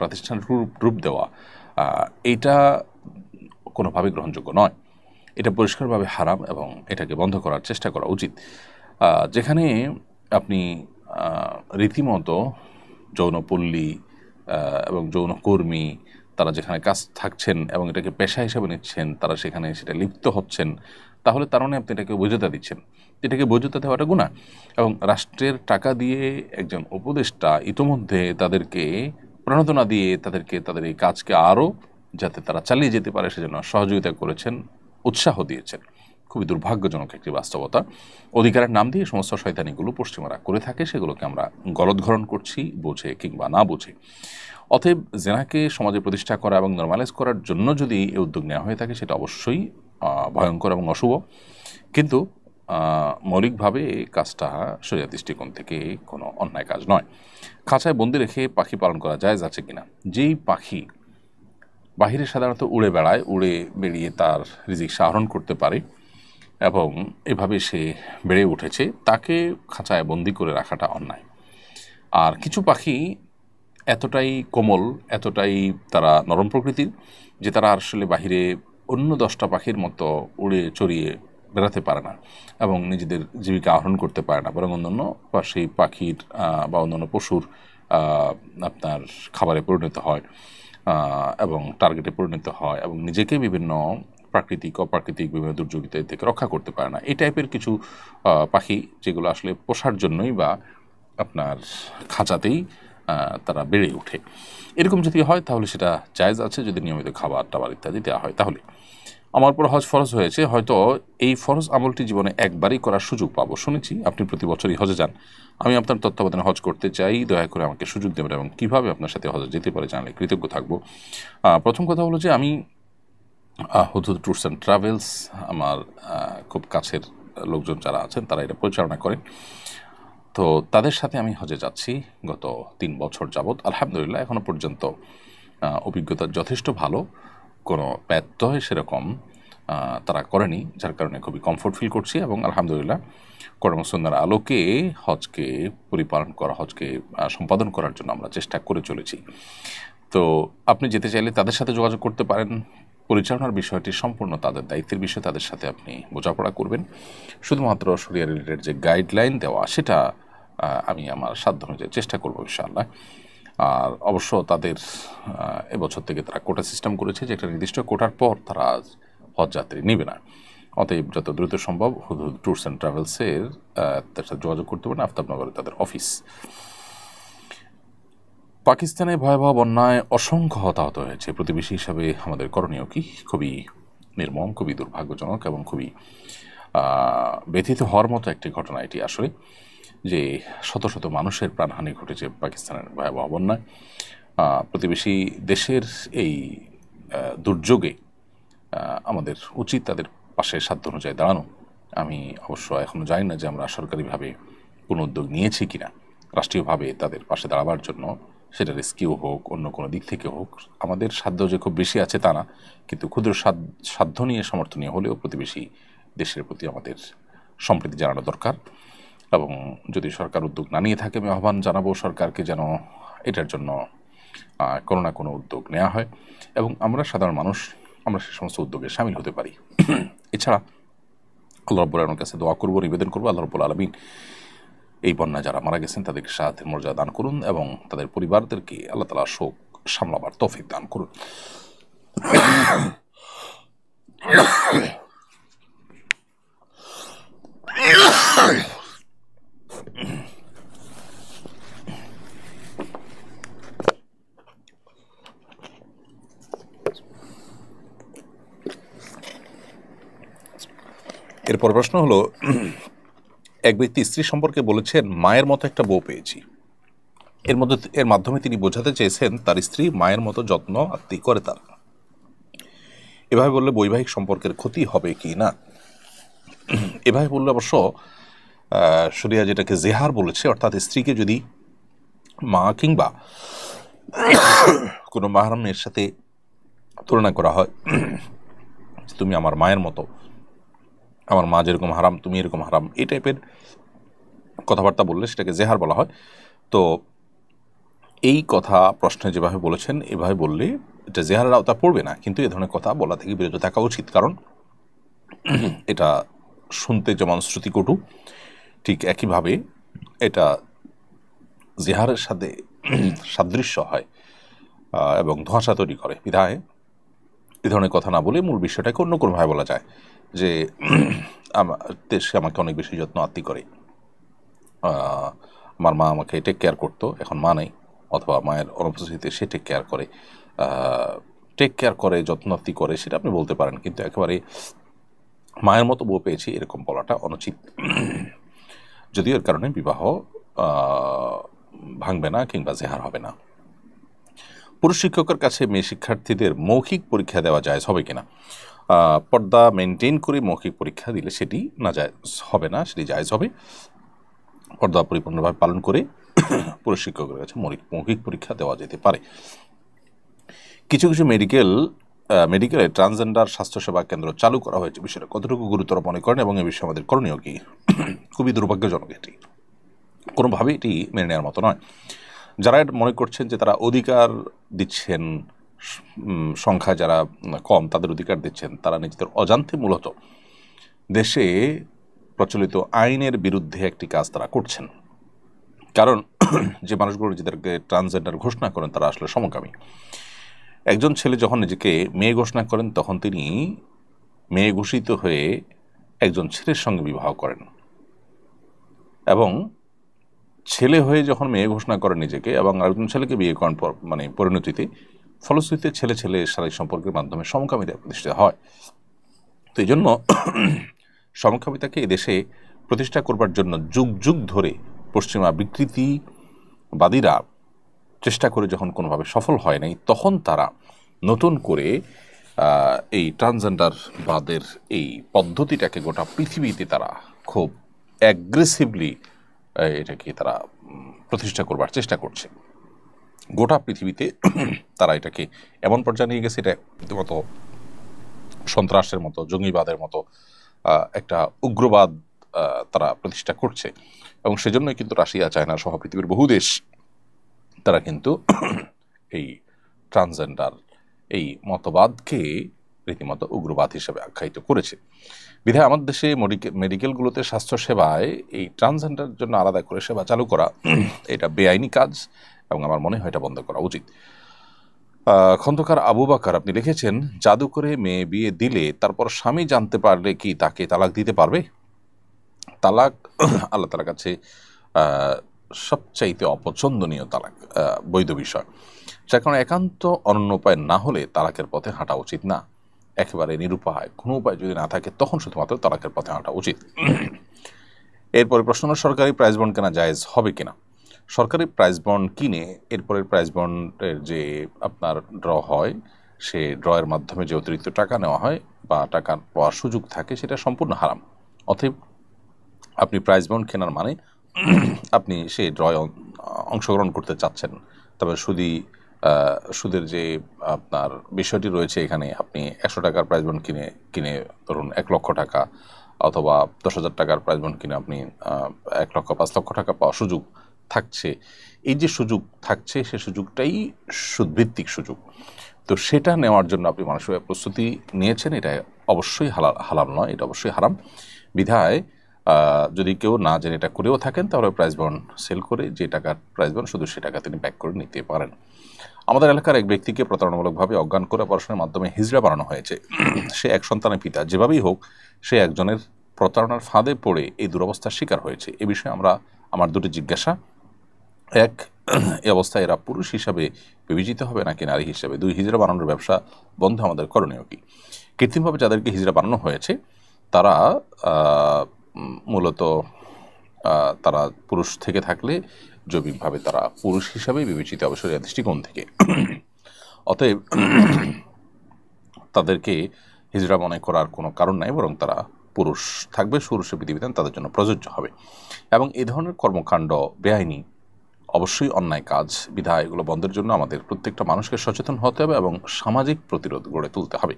প্রাতিষ্ঠানিক রূপ দেওয়া, এইটা কোনোভাবে গ্রহণযোগ্য নয়। এটা পরিষ্কারভাবে হারাম এবং এটাকে বন্ধ করার চেষ্টা করা উচিত। যেখানে আপনি রীতিমতো যৌনপল্লী এবং যৌনকর্মী তারা যেখানে কাজ থাকছেন এবং এটাকে পেশা হিসেবে নিচ্ছেন, তারা সেখানে সেটা লিপ্ত হচ্ছেন, তাহলে তার মানে আপনি এটাকে বৈধতা দিচ্ছেন। এটাকে বৈধতা দেওয়াটা গুনাহ। এবং রাষ্ট্রের টাকা দিয়ে একজন উপদেষ্টা ইতোমধ্যে তাদেরকে প্রণোদনা দিয়ে তাদেরকে তাদের এই কাজকে আরও যাতে তারা চালিয়ে যেতে পারে সেজন্য সহযোগিতা করেছেন, উৎসাহ দিয়েছেন। খুবই দুর্ভাগ্যজনক একটি বাস্তবতা। অধিকারের নাম দিয়ে সমস্ত শয়তানিগুলো পশ্চিমারা করে থাকে, সেগুলোকে আমরা গলদঘরণ করছি, বুঝে কিংবা না বুঝে। অতএব জেনাকে সমাজে প্রতিষ্ঠা করা এবং নর্মালাইজ করার জন্য যদি এই উদ্যোগ নেওয়া হয়ে থাকে সেটা অবশ্যই ভয়ঙ্কর এবং অশুভ, কিন্তু মৌলিকভাবে এই কাজটা শরিয়াত দৃষ্টিকোণ থেকে কোনো অন্যায় কাজ নয়। খাঁচায় বন্দি রেখে পাখি পালন করা জায়েজ আছে কিনা? যেই পাখি বাহিরে সাধারণত উড়ে বেড়ায়, উড়ে বেরিয়ে তার রিজিক আহরণ করতে পারে এবং এভাবে সে বেড়ে উঠেছে, তাকে খাঁচায় বন্দি করে রাখাটা অন্যায়। আর কিছু পাখি এতটাই কোমল, এতটাই তারা নরম প্রকৃতির যে তারা আসলে বাহিরে অন্য 10টা পাখির মতো উড়ে চড়িয়ে বেড়াতে পারে না এবং নিজেদের জীবিকা আহরণ করতে পারে না, বরং অন্যান্য সেই পাখির বা অন্যান্য পশুর আপনার খাবারে পরিণত হয় এবং টার্গেটে পরিণত হয় এবং নিজেকে বিভিন্ন প্রাকৃতিক অপ্রাকৃতিক বিভিন্ন দুর্যোগিতা থেকে রক্ষা করতে পারে না। এই টাইপের কিছু পাখি যেগুলো আসলে পোষার জন্যই বা আপনার খাঁচাতেই তারা বেড়ে ওঠে, এরকম যদি হয় তাহলে সেটা জায়েজ আছে যদি নিয়মিত খাবার টাবার ইত্যাদি দেওয়া হয়। তাহলে আমার পর হজ ফরজ হয়েছে, হয়তো এই ফরজ আমলটি জীবনে একবারই করার সুযোগ পাবো। শুনেছি আপনি প্রতি বছরই হজে যান, আমি আপনার তত্ত্বাবধানে হজ করতে চাই, দয়া করে আমাকে সুযোগ দেবেন এবং কীভাবে আপনার সাথে হজে যেতে পারে জানলে কৃতজ্ঞ থাকবো। প্রথম কথা হলো যে আমি হুদহুদ ট্যুরস অ্যান্ড ট্রাভেলস, আমার খুব কাছের লোকজন যারা আছেন তারা এটা পরিচালনা করেন, তো তাদের সাথে আমি হজে যাচ্ছি গত 3 বছর যাবৎ। আলহামদুলিল্লাহ এখনও পর্যন্ত অভিজ্ঞতা যথেষ্ট ভালো, কোনো ব্যত্যয় সেরকম তারা করেনি, যার কারণে খুবই কমফোর্ট ফিল করছি এবং আলহামদুলিল্লাহ কর্মসন্ন্যার আলোকে হজকে পরিপালন করা, হজকে সম্পাদন করার জন্য আমরা চেষ্টা করে চলেছি। তো আপনি যেতে চাইলে তাদের সাথে যোগাযোগ করতে পারেন। পরিচালনার বিষয়টি সম্পূর্ণ তাদের দায়িত্বের বিষয়, তাদের সাথে আপনি বোঝাপড়া করবেন। শুধুমাত্র শরিয়া রিলেটেড যে গাইডলাইন দেওয়া সেটা আমি আমার সাধ্য অনুযায়ী চেষ্টা করবো ইনশাআল্লাহ। আর অবশ্য তাদের এবছর থেকে তারা কোটা সিস্টেম করেছে যে একটা নির্দিষ্ট কোটার পর তারা হজ যাত্রী নেবে না। অতএব যত দ্রুত সম্ভব হুদহুদ ট্যুরস অ্যান্ড ট্রাভেলসের তার সাথে যোগাযোগ করতে পারেন, আফতাবনগরে তাদের অফিস। পাকিস্তানে ভয়াবহ বন্যায় অসংখ্য হতাহত হয়েছে, প্রতিবেশী হিসাবে আমাদের করণীয় কি? খুবই নির্মম, খুবই দুর্ভাগ্যজনক এবং খুবই ব্যথিত হওয়ার মতো একটি ঘটনা এটি আসলে, যে শত শত মানুষের প্রাণহানি ঘটেছে পাকিস্তানের ভয়াবহ বন্যায়। প্রতিবেশী দেশের এই দুর্যোগে আমাদের উচিত তাদের পাশে সাধ্য অনুযায়ী দাঁড়ানো। আমি অবশ্য এখনও জানি না যে আমরা সরকারিভাবে কোনো উদ্যোগ নিয়েছি কিনা রাষ্ট্রীয়ভাবে তাদের পাশে দাঁড়াবার জন্য, সেটা রেস্কিউ হোক অন্য কোনো দিক থেকে হোক। আমাদের সাধ্য যে খুব বেশি আছে তা না, কিন্তু ক্ষুদ্র সাধ্য নিয়ে সমর্থনীয় হলেও প্রতিবেশী দেশের প্রতি আমাদের সম্প্রীতি জানানো দরকার। এবং যদি সরকার উদ্যোগ না নিয়ে থাকে আমি আহ্বান জানাবো সরকারকে যেন এটার জন্য কোনো না কোনো উদ্যোগ নেওয়া হয় এবং আমরা সাধারণ মানুষ আমরা সে সমস্ত উদ্যোগে সামিল হতে পারি। এছাড়া আল্লাহ রাব্বুল আলামিনের কাছে দোয়া করবো, নিবেদন করবো আল্লাহ রাব্বুল আলামিন এই বন্যায় যারা মারা গেছেন তাদেরকে শাহাদাতের মর্যাদা দান করুন এবং তাদের পরিবারদেরকে আল্লাহ তাআলা শোক সামলাবার তৌফিক দান করুন। এরপর প্রশ্ন হলো, এক ব্যক্তি স্ত্রী সম্পর্কে বলেছেন মায়ের মতো একটা বউ পেয়েছি। এর মাধ্যমে তিনি বোঝাতে চেয়েছেন তার স্ত্রী মায়ের মতো যত্ন আত্তি করে তার। এভাবে বললে বৈবাহিক সম্পর্কের ক্ষতি হবে কি না? এভাবে বললে অবশ্য শরিয়া যেটাকে জেহার বলেছে, অর্থাৎ স্ত্রীকে যদি মা কিংবা কোনো মাহরামের সাথে তুলনা করা হয়, তুমি আমার মায়ের মতো, আমার মা যেরকম হারাম তুমি এরকম হারাম, এই টাইপের কথাবার্তা বললে সেটাকে জেহার বলা হয়। তো এই কথা প্রশ্নে যেভাবে বলেছেন এভাবে বললে এটা জেহারের আওতা পড়বে না, কিন্তু এ ধরনের কথা বলা থেকে বিরত থাকা উচিত, কারণ এটা শুনতে যেমন শ্রুতিকটু, ঠিক একইভাবে এটা জেহারের সাথে সাদৃশ্য হয় এবং ধোঁয়াশা তৈরি করে। বিধায় এ ধরনের কথা না বলে মূল বিষয়টাকে অন্য কোনোভাবে বলা যায় যে সে আমাকে অনেক বেশি যত্ন আত্মি করে, আমার মা আমাকে টেক কেয়ার করতো, এখন মা নেই, অথবা মায়ের অনুপস্থিতিতে সে টেক কেয়ার করে, যত্নার্থী করে, সেটা আপনি বলতে পারেন, কিন্তু একেবারে মায়ের মতো বউ পেয়েছি এরকম বলাটা অনুচিত। যদিও এর কারণে বিবাহ ভাঙবে না কিংবা জেহার হবে না। পুরুষ শিক্ষকের কাছে মেয়ে শিক্ষার্থীদের মৌখিক পরীক্ষা দেওয়া জায়েজ হবে কিনা? পর্দা মেনটেন করে মৌখিক পরীক্ষা দিলে সেটি না জায়েজ হবে না, সেটি জায়েজ হবে। পর্দা পরিপূর্ণভাবে পালন করে পুরুষ শিক্ষকের কাছে মৌখিক পরীক্ষা দেওয়া যেতে পারে। কিছু কিছু মেডিকেলে ট্রান্সজেন্ডার স্বাস্থ্যসেবা কেন্দ্র চালু করা হয়েছে, বিষয়টা কতটুকু গুরুতর মনে করেন এবং এ বিষয়ে আমাদের করণীয় কি? খুবই দুর্ভাগ্যজনক, এটি কোনোভাবেই এটি মেনে নেওয়ার মতো নয়। যারা মনে করছেন যে তারা অধিকার দিচ্ছেন, সংখ্যা যারা কম তাদের অধিকার দিচ্ছেন, তারা নিজেদের অজান্তে মূলত দেশে প্রচলিত আইনের বিরুদ্ধে একটি কাজ তারা করছেন। কারণ যে মানুষগুলো নিজেদেরকে ট্রান্সজেন্ডার ঘোষণা করেন তারা আসলে সমকামী। একজন ছেলে যখন নিজেকে মেয়ে ঘোষণা করেন তখন তিনি মেয়ে ঘোষিত হয়ে একজন ছেলের সঙ্গে বিবাহ করেন, এবং ছেলে হয়ে যখন মেয়ে ঘোষণা করেন নিজেকে এবং আরেকজন ছেলেকে বিয়ে করেন পরিণতিতে, ফলশ্রুতিতে ছেলে ছেলে শারীরিক সম্পর্কের মাধ্যমে সমকামিতা প্রতিষ্ঠা হয়। তো এই জন্য সমকামিতাকে এদেশে প্রতিষ্ঠা করবার জন্য যুগ যুগ ধরে পশ্চিমা বিকৃতিবাদীরা চেষ্টা করে যখন কোনোভাবে সফল হয় নাই, তখন তারা নতুন করে এই ট্রান্সজেন্ডারবাদের এই পদ্ধতিটাকে গোটা পৃথিবীতে তারা খুব অ্যাগ্রেসিভলি এটাকে তারা প্রতিষ্ঠা করবার চেষ্টা করছে। গোটা পৃথিবীতে তারা এটাকে এমন পর্যায়ে নিয়ে গেছে, এটা রীতিমতো সন্ত্রাসের মতো, জঙ্গিবাদের মতো একটা উগ্রবাদ তারা প্রতিষ্ঠা করছে। এবং সেজন্যই কিন্তু রাশিয়া, চায়না সহ পৃথিবীর বহু দেশ তারা কিন্তু এই ট্রান্সজেন্ডার এই মতবাদকে রীতিমতো উগ্রবাদ হিসেবে আখ্যায়িত করেছে। বিধায় আমাদের দেশে মেডিকেলগুলোতে স্বাস্থ্যসেবায় এই ট্রান্সজেন্ডার জন্য আলাদা করে সেবা চালু করা এটা বেআইনি কাজ, এবং আমার মনে হয় এটা বন্ধ করা উচিত। খন্দকার আবু বাকার, আপনি লিখেছেন, জাদু করে মেয়ে বিয়ে দিলে তারপর স্বামী জানতে পারলে কি তাকে তালাক দিতে পারবে? তালাক আল্লাহ তাআলার কাছে সবচাইতে অপছন্দনীয় তালাক, বৈধ বিষয়, যার কারণে একান্ত অনন্য উপায় না হলে তালাকের পথে হাঁটা উচিত না। একেবারে নিরুপায় কোনো উপায় যদি না থাকে তখন শুধুমাত্র তালাকের পথে হাঁটা উচিত। এরপরে প্রশ্ন হলো, সরকারি প্রাইজ বন্ড কেনা জায়েজ হবে কিনা? সরকারি প্রাইজ বন্ড কিনে এরপরের প্রাইজ বন্ডের যে আপনার ড্র হয়, সে ড্রয়ের মাধ্যমে যে অতিরিক্ত টাকা নেওয়া হয় বা টাকা পাওয়ার সুযোগ থাকে, সেটা সম্পূর্ণ হারাম। অতএব আপনি প্রাইজ বন্ড কেনার মানে আপনি সেই ড্রয়ে অংশগ্রহণ করতে চাচ্ছেন, তবে সুদের যে আপনার বিষয়টি রয়েছে এখানে, আপনি 100 টাকার প্রাইজ বন্ড কিনে ধরুন 1 লক্ষ টাকা, অথবা 10,000 টাকার প্রাইজ বন্ড কিনে আপনি 1 লক্ষ 5 লক্ষ টাকা পাওয়ার সুযোগ থাকছে। এই যে সুযোগ থাকছে, সে সুযোগটাই সুদভিত্তিক সুযোগ। তো সেটা নেওয়ার জন্য আপনি মানসিক প্রস্তুতি নিয়েছেন, এটা অবশ্যই হালাল নয়, এটা অবশ্যই হারাম। বিধায় যদি কেউ না জেনে এটা করেও থাকেন, তাহলে প্রাইজ বন্ড সেল করে যে টাকার প্রাইজ বন্ড শুধু সে টাকা তিনি ব্যাক করে নিতে পারেন। আমাদের এলাকার এক ব্যক্তিকে প্রতারণামূলকভাবে অজ্ঞান করে অপারেশনের মাধ্যমে হিজড়া বানানো হয়েছে। সে এক সন্তানের পিতা, যেভাবেই হোক সে একজনের প্রতারণার ফাঁদে পড়ে এই দুরবস্থার শিকার হয়েছে। এ বিষয়ে আমার দুটি জিজ্ঞাসা। এক, এই অবস্থায় এরা পুরুষ হিসাবে বিবেচিত হবে নাকি নারী হিসাবে? 2, হিজড়া বানানোর ব্যবসা বন্ধ আমাদের করণীয় কি? কৃত্রিমভাবে যাদেরকে হিজড়া বানানো হয়েছে তারা মূলত তারা পুরুষ থেকে থাকলে জৈবিকভাবে তারা পুরুষ হিসাবেই বিবেচিত হবে শরীয়তের দৃষ্টিকোণ থেকে। অতএব তাদেরকে হিজড়া মনে করার কোনো কারণ নাই, বরং তারা পুরুষ থাকবে, পুরুষের বিধিবিধান তাদের জন্য প্রযোজ্য হবে। এবং এই ধরনের কর্মকাণ্ড বেআইনি, অবশ্যই অন্যায় কাজ। বিধায় এগুলো বন্ধের জন্য আমাদের প্রত্যেকটা মানুষকে সচেতন হতে হবে এবং সামাজিক প্রতিরোধ গড়ে তুলতে হবে।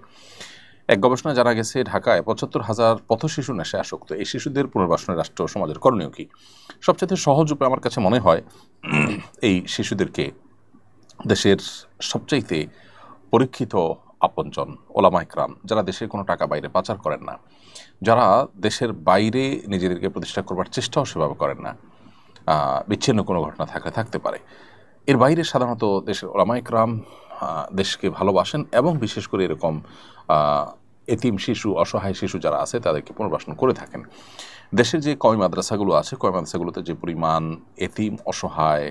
এক গবেষণা জানা গেছে, ঢাকায় 75,000 পথশিশু নেশায় আসক্ত। এই শিশুদের পুনর্বাসনে রাষ্ট্র সমাজের করণীয় কি? সবচেয়ে সহজ উপায় আমার কাছে মনে হয় এই শিশুদেরকে দেশের সবচাইতে পরীক্ষিত আপনজন ওলামা ইকরাম, যারা দেশের কোনো টাকা বাইরে পাচার করেন না, যারা দেশের বাইরে নিজেদেরকে প্রতিষ্ঠা করবার চেষ্টাও সেভাবে করেন না, বিচ্ছিন্ন কোনো ঘটনা থাকতে পারে। এর বাইরে সাধারণত দেশের ওলামা ইকরাম দেশকে ভালোবাসেন এবং বিশেষ করে এরকম এতিম শিশু, অসহায় শিশু যারা আছে তাদেরকে পুনর্বাসন করে থাকেন। দেশের যে কওমি মাদ্রাসাগুলো আছে, কওমি মাদ্রাসাগুলোতে যে পরিমাণ এতিম অসহায়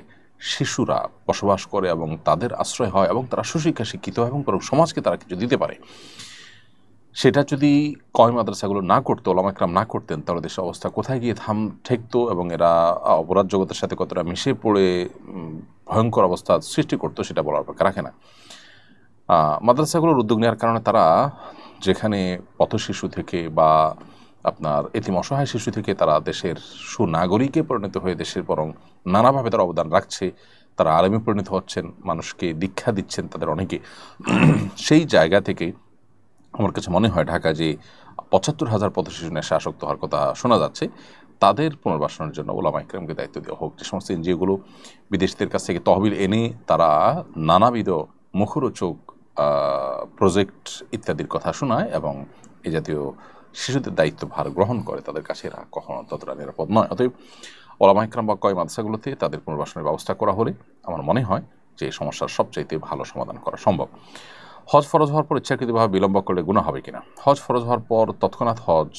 শিশুরা বসবাস করে এবং তাদের আশ্রয় হয় এবং তারা সুশিক্ষা শিক্ষিত হয় এবং সমাজকে তারা কিছু দিতে পারে, সেটা যদি কওমি মাদ্রাসাগুলো না করতো, ওলামা ইকরাম না করতেন, তাহলে দেশের অবস্থা কোথায় গিয়ে ঠেকতো এবং এরা অপরাধ জগতের সাথে কতটা মিশে পড়ে ভয়ঙ্কর অবস্থা সৃষ্টি করতো সেটা বলার অপেক্ষা রাখে না। মাদ্রাসাগুলোর উদ্যোগ নেওয়ার কারণে তারা যেখানে পথ শিশু থেকে বা আপনার এতিম অসহায় শিশু থেকে তারা দেশের সুনাগরিকে পরিণত হয়ে দেশের বরং নানাভাবে তারা অবদান রাখছে, তারা আলেমে পরিণত হচ্ছেন, মানুষকে দীক্ষা দিচ্ছেন তাদের অনেকে। সেই জায়গা থেকে আমার কাছে মনে হয় ঢাকা যে ৭৫,০০০ পথ শিশু নেশা আসক্ত হওয়ার কথা শোনা যাচ্ছে, তাদের পুনর্বাসনের জন্য ওলামা ইকরামকে দায়িত্ব দেওয়া হোক। যে সমস্ত এনজিওগুলো বিদেশিদের কাছ থেকে তহবিল এনে তারা নানাবিধ মুখরোচক প্রজেক্ট ইত্যাদির কথা শোনায় এবং এ জাতীয় শিশুদের দায়িত্বভার গ্রহণ করে, তাদের কাছে এরা কখনো ততটা নিরাপদ নয়। অতএব ওলামা ইকরাম বা কওমি মাদ্রাসাগুলোতে তাদের পুনর্বাসনের ব্যবস্থা করা হলে আমার মনে হয় যে এই সমস্যার সবচাইতে ভালো সমাধান করা সম্ভব। হজ ফরজ হওয়ার পর ইচ্ছাকৃতভাবে বিলম্ব করলে গুনাহ হবে কিনা? হজ ফরজ হওয়ার পর তৎক্ষণাৎ হজ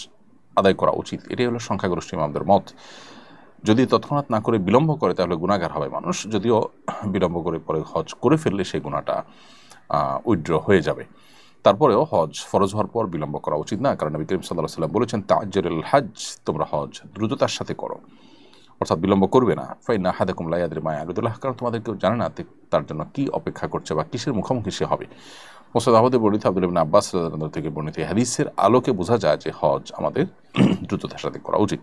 আদায় করা উচিত, এটাই হলো সংখ্যাগরিষ্ঠ ইমামদের মত। যদি তৎক্ষণাৎ না করে বিলম্ব করে তাহলে গুনাহগার হবে মানুষ, যদিও বিলম্ব করে পরে হজ করে ফেললে সেই গুনাহটা উইথড্র হয়ে যাবে। তারপরেও হজ ফরজ হওয়ার পর বিলম্ব করা উচিত না, কারণ নবী করিম সাল্লাল্লাহু আলাইহি ওয়াসাল্লাম বলেছেন, তাআজ্জালুল হজ, তোমরা হজ দ্রুততার সাথে করো, অর্থাৎ বিলম্ব করবে না। ফাইন্না আহাদাকুম লা ইয়াদরি মা ইয়ারিদুল্লাহ, কারণ তোমাদের কেউ জানে না তার জন্য কি অপেক্ষা করছে বা কিসের মুখোমুখি সে হবে। মুসনাদ আহমদে বর্ণিত আব্দুল্লাহ ইবনে আব্বাস রাদিয়াল্লাহু আনহু থেকে বর্ণিত হাদিসের আলোকে বোঝা যায় যে হজ আমাদের দ্রুততার সাথে করা উচিত।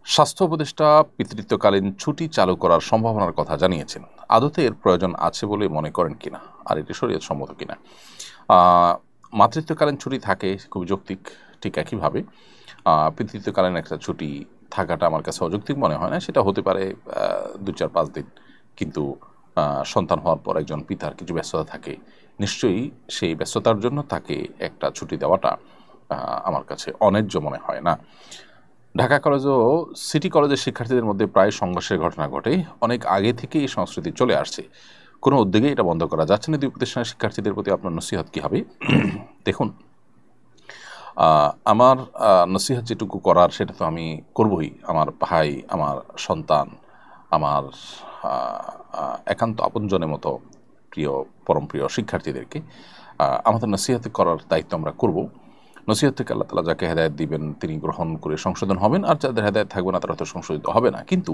স্বাস্থ্য উপদেষ্টা পিতৃত্বকালীন ছুটি চালু করার সম্ভাবনার কথা জানিয়েছেন, আদতে এর প্রয়োজন আছে বলে মনে করেন কিনা, আর এটি শরীয়ত সম্মত কিনা? মাতৃত্বকালীন ছুটি থাকে, খুব যৌক্তিক। ঠিক একইভাবে পিতৃত্বকালীন একটা ছুটি থাকাটা আমার কাছে অযৌক্তিক মনে হয় না। সেটা হতে পারে 2-4-5 দিন, কিন্তু সন্তান হওয়ার পর একজন পিতার কিছু ব্যস্ততা থাকে, নিশ্চয়ই সেই ব্যস্ততার জন্য তাকে একটা ছুটি দেওয়াটা আমার কাছে অন্যায্য মনে হয় না। ঢাকা কলেজ ও সিটি কলেজের শিক্ষার্থীদের মধ্যে প্রায় সংঘর্ষের ঘটনা ঘটে, অনেক আগে থেকে এই সংস্কৃতি চলে আসছে, কোনো উদ্যোগে এটা বন্ধ করা যাচ্ছে না। দুই প্রতিষ্ঠানের শিক্ষার্থীদের প্রতি আপনার নসিহত কী হবে? দেখুন, আমার নসিহত যেটুকু করার সেটা তো আমি করবই আমার ভাই, আমার সন্তান, আমার একান্ত আপনজনের মতো প্রিয় পরম প্রিয় শিক্ষার্থীদেরকে আমাদের নসিহত করার দায়িত্ব আমরা করব। নসিহত থেকে আল্লাহ তাআলা যাকে হেদায়েত দিবেন তিনি গ্রহণ করে সংশোধন হবেন, আর যাদের হেদায়েত থাকবে না তারা তো সংশোধিত হবে না। কিন্তু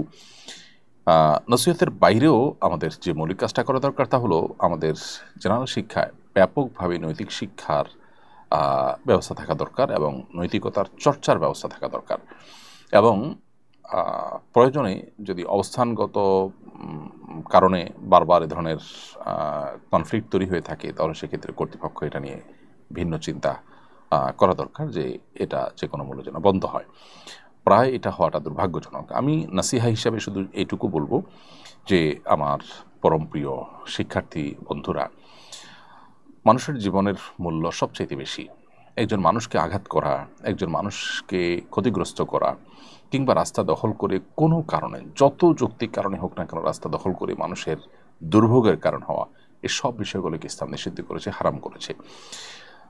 নসিহতের বাইরেও আমাদের যে মৌলিক কাজটা করা দরকার তা হলো আমাদের জেনারেল শিক্ষায় ব্যাপকভাবে নৈতিক শিক্ষার ব্যবস্থা থাকা দরকার এবং নৈতিকতার চর্চার ব্যবস্থা থাকা দরকার। এবং প্রয়োজনে যদি অবস্থানগত কারণে বারবার এ ধরনের কনফ্লিক্ট তৈরি হয়ে থাকে, তাহলে সেক্ষেত্রে কর্তৃপক্ষ এটা নিয়ে ভিন্ন চিন্তা করা দরকার যে এটা যে কোনো মূল্যে যেন বন্ধ হয়। প্রায় এটা হওয়াটা দুর্ভাগ্যজনক। আমি নাসিহা হিসাবে শুধু এইটুকু বলবো যে আমার পরম প্রিয় শিক্ষার্থী বন্ধুরা, মানুষের জীবনের মূল্য সবচেয়ে বেশি। একজন মানুষকে আঘাত করা, একজন মানুষকে ক্ষতিগ্রস্ত করা, কিংবা রাস্তা দখল করে কোনো কারণে, যত যৌক্তিক কারণে হোক না কেন, রাস্তা দখল করে মানুষের দুর্ভোগের কারণ হওয়া, এই সব বিষয়গুলোকে ইসলাম নিষিদ্ধ করেছে, হারাম করেছে।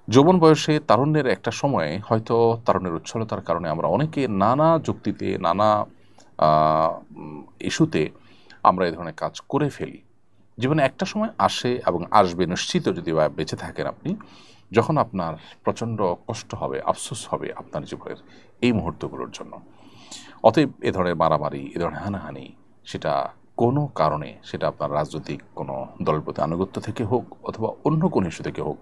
যৌবন বয়সে তারুণ্যের একটা সময়ে হয়তো তারুণ্যের উচ্ছলতার কারণে আমরা অনেকে নানা যুক্তিতে, নানা ইস্যুতে আমরা এই ধরনের কাজ করে ফেলি। জীবনে একটা সময় আসে এবং আসবে নিশ্চিত, যদি বেঁচে থাকেন আপনি, যখন আপনার প্রচণ্ড কষ্ট হবে, আফসোস হবে আপনার জীবনের এই মুহূর্তগুলোর জন্য। অতএব এ ধরনের মারামারি, এ ধরনের হানাহানি, সেটা কোনো কারণে, সেটা আপনার রাজনৈতিক কোনো দলের প্রতি আনুগত্য থেকে হোক অথবা অন্য কোনো ইস্যু থেকে হোক,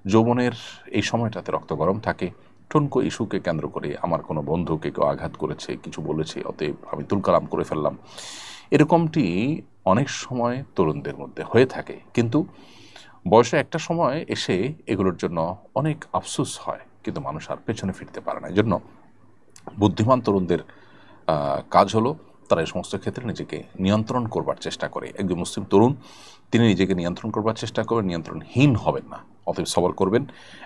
যৌবনের এই সময়টাতে রক্ত গরম থাকে। ঠুনকো ইস্যুকে কেন্দ্র করে আমার কোনো বন্ধুকে কেউ আঘাত করেছে, কিছু বলেছে, অতএব আমি তুলকালাম করে ফেললাম, এরকমটি অনেক সময় তরুণদের মধ্যে হয়ে থাকে। কিন্তু বয়সে একটা সময় এসে এগুলোর জন্য অনেক আফসোস হয়, কিন্তু মানুষ আর পেছনে ফিরতে পারে না। এই জন্য বুদ্ধিমান তরুণদের কাজ হলো তারা এই সমস্ত ক্ষেত্রে নিজেকে নিয়ন্ত্রণ করবার চেষ্টা করে। একজন মুসলিম তরুণ তিনি নিজেকে নিয়ন্ত্রণ করবার চেষ্টা করবেন, নিয়ন্ত্রণহীন হবেন না, অতএব সবর করবেন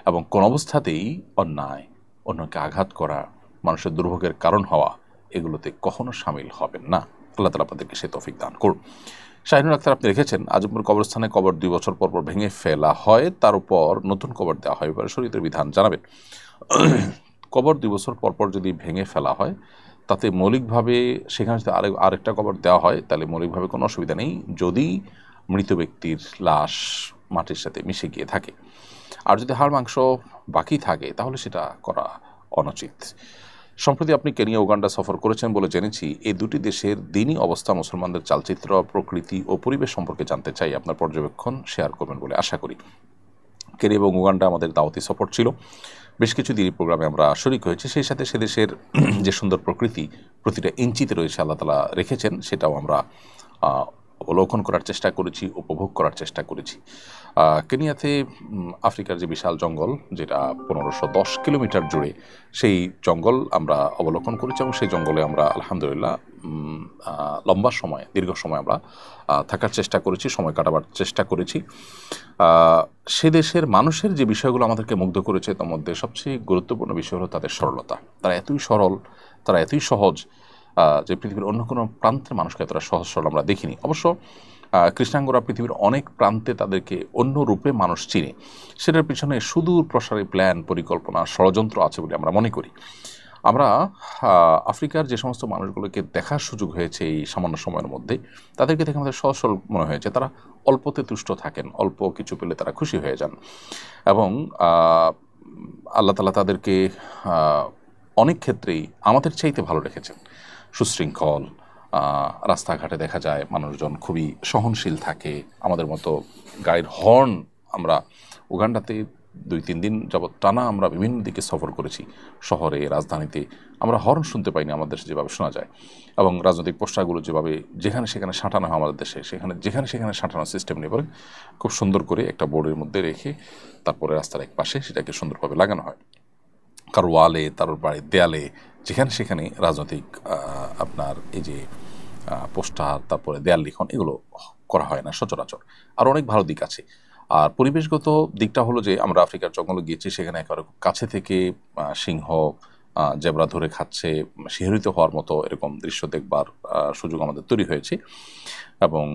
এবং কোন অবস্থাতেই অন্যায়, অন্যকে আঘাত করা, মানুষের দুর্ভোগের কারণ হওয়া এগুলোতে কখনো সামিল হবেন না। আল্লাহ তাআলা আপনাদেরকে সে তৌফিক দান করুন। শাহিনুর আক্তার আপনি রেখেছেন, আজমপুর কবরস্থানে কবর 2 বছর পর পর ভেঙে ফেলা হয়, তার উপর নতুন কবর দেওয়া হয়, এবারে শরীয়তের বিধান জানাবেন। কবর 2 বছর পর পর যদি ভেঙে ফেলা হয় তাতে মৌলিকভাবে সেখানে যদি আরেকটা কবর দেওয়া হয় তাহলে মৌলিকভাবে কোনো অসুবিধা নেই, যদি মৃত ব্যক্তির লাশ মাটির সাথে মিশে গিয়ে থাকে। আর যদি হাড় মাংস বাকি থাকে তাহলে সেটা করা অনুচিত। সম্প্রতি আপনি কেনিয়া, উগান্ডা সফর করেছেন বলে জেনেছি। এই দুটি দেশের দিনী অবস্থা, মুসলমানদের চালচিত্র, প্রকৃতি ও পরিবেশ সম্পর্কে জানতে চাই, আপনার পর্যবেক্ষণ শেয়ার করবেন বলে আশা করি। কেনিয়া এবং উগান্ডা আমাদের দাওয়াতি সফর ছিল, বেশ কিছু দিনই প্রোগ্রামে আমরা শরিক হয়েছি। সেই সাথে সে দেশের যে সুন্দর প্রকৃতি প্রতিটা ইঞ্চিতে রয়েছে আল্লাহ তাআলা রেখেছেন, সেটাও আমরা অবলোকন করার চেষ্টা করেছি, উপভোগ করার চেষ্টা করেছি। কেনিয়াতে আফ্রিকার যে বিশাল জঙ্গল, যেটা 1510 কিলোমিটার জুড়ে, সেই জঙ্গল আমরা অবলোকন করেছি এবং সেই জঙ্গলে আমরা আলহামদুলিল্লাহ লম্বা সময়, দীর্ঘ সময় আমরা থাকার চেষ্টা করেছি, সময় কাটাবার চেষ্টা করেছি। সে দেশের মানুষের যে বিষয়গুলো আমাদেরকে মুগ্ধ করেছে তার মধ্যে সবচেয়ে গুরুত্বপূর্ণ বিষয় হলো তাদের সরলতা। তারা এতই সরল, তারা এতই সহজ যে পৃথিবীর অন্য কোনো প্রান্তের মানুষকে এতটা সহজ সরল আমরা দেখিনি। অবশ্য কৃষ্ণাঙ্গরা পৃথিবীর অনেক প্রান্তে তাদেরকে অন্য রূপে মানুষ চিনে, সেটার পিছনে সুদূর প্রসারী প্ল্যান, পরিকল্পনা, ষড়যন্ত্র আছে বলে আমরা মনে করি। আমরা আফ্রিকার যে সমস্ত মানুষগুলোকে দেখার সুযোগ হয়েছে এই সামান্য সময়ের মধ্যে, তাদেরকে দেখে আমাদের সহজ সরল মনে হয়েছে। তারা অল্পতে তুষ্ট থাকেন, অল্প কিছু পেলে তারা খুশি হয়ে যান এবং আল্লাহ তাআলা তাদেরকে অনেক ক্ষেত্রেই আমাদের চাইতে ভালো রেখেছেন। সুশৃঙ্খল, রাস্তাঘাটে দেখা যায় মানুষজন খুবই সহনশীল থাকে। আমাদের মতো গাড়ির হর্ন, আমরা উগান্ডাতে 2-3 দিন যাবৎ টানা আমরা বিভিন্ন দিকে সফর করেছি, শহরে, রাজধানীতে, আমরা হর্ন শুনতে পাইনি আমাদের দেশে যেভাবে শোনা যায়। এবং রাজনৈতিক পোস্টারগুলো যেভাবে যেখানে সেখানে সাঁটানো হয় আমাদের দেশে, যেখানে সেখানে সাঁটানোর সিস্টেম নিয়ে পরে খুব সুন্দর করে একটা বোর্ডের মধ্যে রেখে তারপরে রাস্তার এক পাশে সেটাকে সুন্দরভাবে লাগানো হয়। কারো ওয়ালে, তার বাড়ির দেয়ালে, যেখানে সেখানে রাজনৈতিক আপনার এই যে পোস্টার, তারপরে দেয়াল লিখন, এগুলো করা হয় না সচরাচর। আর অনেক ভালো দিক আছে। আর পরিবেশগত দিকটা হলো যে আমরা আফ্রিকার জঙ্গলে গিয়েছি, সেখানে একেবারে কাছে থেকে সিংহ, জেব্রা ধরে খাচ্ছে, শিহরিত হওয়ার মতো এরকম দৃশ্য দেখবার সুযোগ আমাদের তৈরি হয়েছে। এবং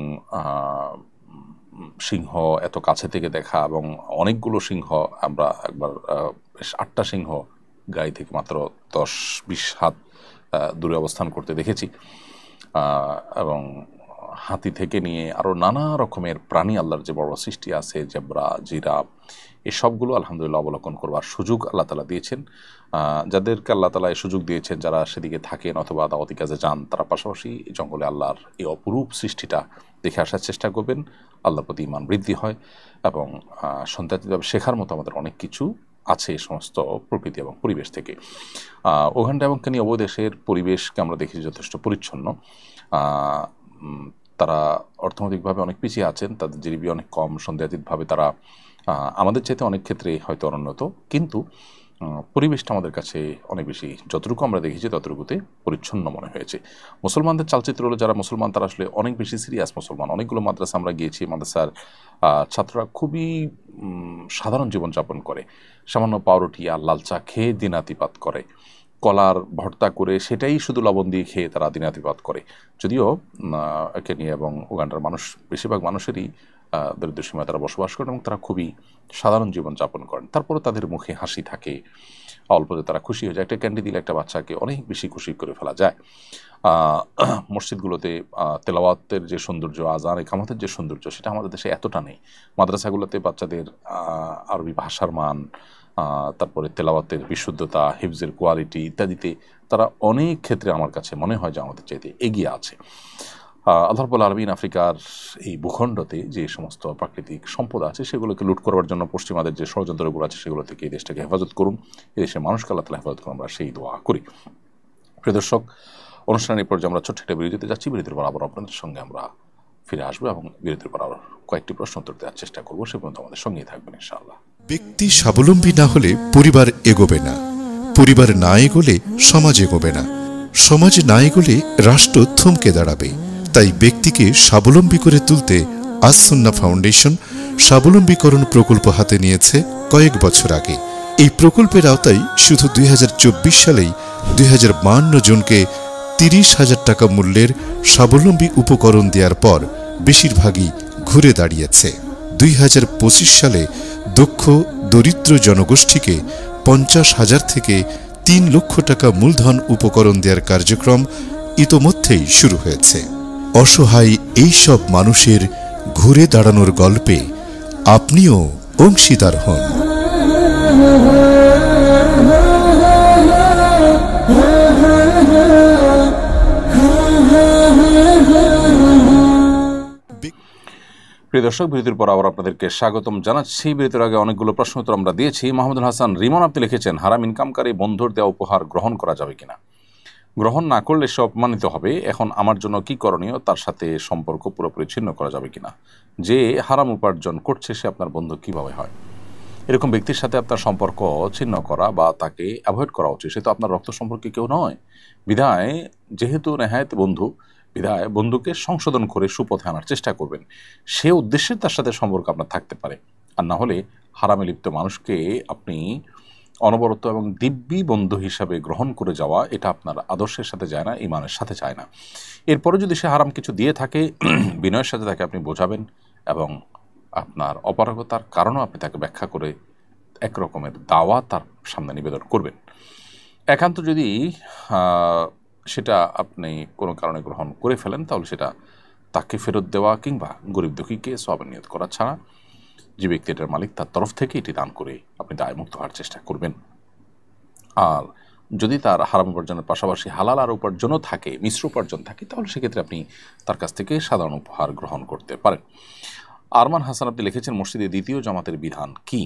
সিংহ এত কাছে থেকে দেখা এবং অনেকগুলো সিংহ, আমরা একবার বেশ 8টা সিংহ গাড়ি থেকে মাত্র 10-20 হাত দূরে অবস্থান করতে দেখেছি। এবং হাতি থেকে নিয়ে আরও নানা রকমের প্রাণী, আল্লাহর যে বড় সৃষ্টি আছে, জেব্রা, জিরাফ, এই সবগুলো আলহামদুলিল্লাহ অবলোকন করবার সুযোগ আল্লাহ তাআলা দিয়েছেন। যাদেরকে আল্লাহ তাআলা এই সুযোগ দিয়েছেন, যারা সেদিকে থাকেন অথবা দাওয়াতি কাজে যান, তারা পাশাপাশি জঙ্গলে আল্লাহর এই অপরূপ সৃষ্টিটা দেখে আসার চেষ্টা করবেন। আল্লাহর প্রতি ঈমান বৃদ্ধি হয় এবং সন্তানিভাবে শেখার মতো আমাদের অনেক কিছু আছে এই সমস্ত প্রকৃতি এবং পরিবেশ থেকে। উগান্ডা এবং কেনিয়া উভয় দেশের পরিবেশকে আমরা দেখি যথেষ্ট পরিচ্ছন্ন। তারা অর্থনৈতিকভাবে অনেক পিছিয়ে আছেন, তাদের জিডিপি অনেক কম, সন্দেহাতীতভাবে তারা আমাদের চাইতে অনেক ক্ষেত্রে হয়তো অনুন্নত, কিন্তু পরিবেশটা আমাদের কাছে অনেক বেশি, যতটুকু আমরা দেখেছি ততটুকুতে পরিচ্ছন্ন মনে হয়েছে। মুসলমানদের চালচিত্র হলো, যারা মুসলমান তারা আসলে অনেক বেশি সিরিয়াস মুসলমান। অনেকগুলো মাদ্রাসা আমরা গিয়েছি, মাদ্রাসার ছাত্ররা খুবই সাধারণ জীবনযাপন করে, সামান্য পাউরুটি আর লাল চা খেয়ে দিনাতিপাত করে, কলার ভর্তা করে সেটাই শুধু লবণ দিয়ে খেয়ে তারা দিনাতিপাত করে। যদিও কেনিয়া এবং উগান্ডার মানুষ, বেশিরভাগ মানুষেরই দরিদ্র সীমায় তারা বসবাস করেন এবং তারা খুবই সাধারণ জীবনযাপন করেন। তারপরে তাদের মুখে হাসি থাকে, অল্পতে তারা খুশি হয়ে যায়। একটা ক্যান্ডি দিলে একটা বাচ্চাকে অনেক বেশি খুশি করে ফেলা যায়। মসজিদগুলোতে তেলাওয়াতের যে সৌন্দর্য, আজান ইকামতের যে সৌন্দর্য, সেটা আমাদের দেশে এতটা নেই। মাদ্রাসাগুলোতে বাচ্চাদের আরবি ভাষার মান, তারপরে তেলাওয়াতের বিশুদ্ধতা, হিফজের কোয়ালিটি ইত্যাদিতে তারা অনেক ক্ষেত্রে আমার কাছে মনে হয় যে আমাদের চাইতে এগিয়ে আছে। আল্লাহ রাব্বুল আলামিন আফ্রিকার এই ভূখণ্ডতে যে সমস্ত প্রাকৃতিক সম্পদ আছে সেগুলোকে লুট করবার জন্য পশ্চিমাদের যে ষড়যন্ত্রগুলো আছে সেগুলো থেকে এই দেশটাকে হেফাজত করুন, এই দেশের মানুষকে আল্লাহ তাআলা হেফাজত করুন, আমরা সেই দোয়া করি। প্রিয় দর্শক, অনুষ্ঠানের পর্যায়ে আমরা ছোট্ট একটা বিরতিতে যাচ্ছি। বিরতির পর আবার আপনাদের সঙ্গে আমরা ফিরে আসবো এবং বিরতির পর আবার কয়েকটি প্রশ্ন উত্তর দেওয়ার চেষ্টা করবো। সে পর্যন্ত আমাদের সঙ্গেই থাকবেন ইনশাআল্লাহ। ব্যক্তি স্বাবলম্বী না হলে পরিবার এগোবে না, পরিবার না এগোলে সমাজ এগোবে না। সমাজ না এগোলে রাষ্ট্র থমকে দাঁড়াবে। তাই ব্যক্তিকে স্বাবলম্বী করে তুলতে আস সুন্নাহ ফাউন্ডেশন স্বাবলম্বীকরণ প্রকল্প হাতে নিয়েছে কয়েক বছর আগে। এই প্রকল্পের আওতায় শুধু 2024 সালেই 2052 জনকে 30,000 টাকা মূল্যের স্বাবলম্বী উপকরণ দেওয়ার পর বেশিরভাগই ঘুরে দাঁড়িয়েছে। 2025 সালে দক্ষ দরিদ্র জনগোষ্ঠীকে 50,000 থেকে 3 লক্ষ টাকা মূলধন উপকরণ দেওয়ার কার্যক্রম ইতোমধ্যেই শুরু হয়েছে। অসহায় এই সব মানুষের ঘুরে দাঁড়ানোর গল্পে আপনিও অংশীদার হন। প্রিয় দর্শক, বিরতির পর আবার আপনাদেরকে স্বাগতম জানাচ্ছি। বিরতির আগে অনেকগুলো প্রশ্ন উত্তর আমরা দিয়েছি। মাহমুদুল হাসান রিমন আপনি লিখেছেন, হারাম ইনকামকারী বন্ধুর দেওয়া উপহার গ্রহণ করা যাবে কিনা? গ্রহণ না করলে সে অপমানিত হবে। এখন আমার জন্য কি করণীয়? তার সাথে সম্পর্ক পুরোপুরি ছিন্ন করা যাবে কিনা? যে হারাম উপার্জন করছে সে আপনার বন্ধু কিভাবে হয়? এরকম ব্যক্তির সাথে আপনার সম্পর্ক ছিন্ন করা বা তাকে অ্যাভয়েড করা উচিত। সে তো আপনার রক্ত সম্পর্কে কেউ নয়। বিধায় যেহেতু নেহায়েত বন্ধু, বিধায় বন্ধুকে সংশোধন করে সুপথে আনার চেষ্টা করবেন। সে উদ্দেশ্যে তার সাথে সম্পর্ক আপনার থাকতে পারে। আর না হলে হারামে লিপ্ত মানুষকে আপনি অনবরত এবং দিব্যি বন্ধু হিসাবে গ্রহণ করে যাওয়া, এটা আপনার আদর্শের সাথে যায় না, ইমানের সাথে যায় না। এরপরে যদি সে হারাম কিছু দিয়ে থাকে, বিনয়ের সাথে তাকে আপনি বোঝাবেন এবং আপনার অপারগতার কারণও আপনি তাকে ব্যাখ্যা করে এক রকমের দাওয়া তার সামনে নিবেদন করবেন। একান্ত যদি সেটা আপনি কোনো কারণে গ্রহণ করে ফেলেন, তাহলে সেটা তাকে ফেরত দেওয়া কিংবা গরিব দুঃখীকে সওয়াবের নিয়ত করা ছাড়া যে ব্যক্তি এটার মালিক তার তরফ থেকে এটি দান করে আপনি দায়মুক্ত হওয়ার চেষ্টা করবেন। আর যদি তার হারাম উপার্জনের পাশাপাশি হালাল আর উপার্জনও থাকে, মিশ্র উপার্জন থাকে, তাহলে সেক্ষেত্রে আপনি তার কাছ থেকে সাধারণ উপহার গ্রহণ করতে পারেন। আরমান হাসান আপনি লিখেছেন, মসজিদে দ্বিতীয় জামাতের বিধান কি?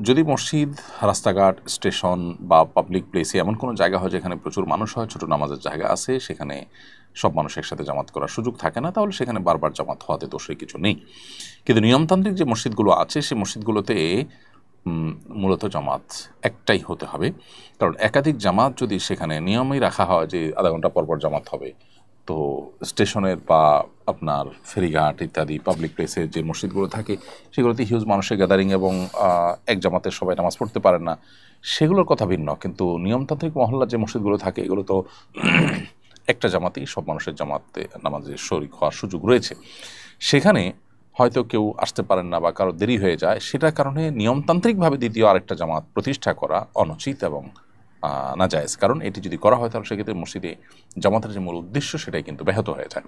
যদি মসজিদ, রাস্তাঘাট, স্টেশন বা পাবলিক প্লেসে এমন কোনো জায়গা হয় যেখানে প্রচুর মানুষ হয়, ছোটো নামাজের জায়গা আছে, সেখানে সব মানুষ একসাথে জামাত করার সুযোগ থাকে না, তাহলে সেখানে বারবার জামাত হওয়াতে দোষের কিছু নেই। কিন্তু নিয়মতান্ত্রিক যে মসজিদগুলো আছে সেই মসজিদগুলোতে মূলত জামাত একটাই হতে হবে। কারণ একাধিক জামাত যদি সেখানে নিয়মই রাখা হয় যে আধা ঘন্টা পরপর জামাত হবে, তো স্টেশনের বা আপনার ফেরিঘাট ইত্যাদি পাবলিক প্লেসের যে মসজিদগুলো থাকে সেগুলোতে হিউজ মানুষের গ্যাদারিং এবং এক জামাতে সবাই নামাজ পড়তে পারেন না, সেগুলোর কথা ভিন্ন। কিন্তু নিয়মতান্ত্রিক মহল্লার যে মসজিদগুলো থাকে এগুলো তো একটা জামাতেই সব মানুষের জামাতে নামাজের শরীক হওয়ার সুযোগ রয়েছে। সেখানে হয়তো কেউ আসতে পারেন না বা কারো দেরি হয়ে যায়, সেটার কারণে নিয়মতান্ত্রিকভাবে দ্বিতীয় আরেকটা জামাত প্রতিষ্ঠা করা অনুচিত এবং নাজায়েজ। কারণ এটি যদি করা হয় তাহলে সেক্ষেত্রে মসজিদে জামাতের যে মূল উদ্দেশ্য সেটাই কিন্তু ব্যাহত হয়ে যায়।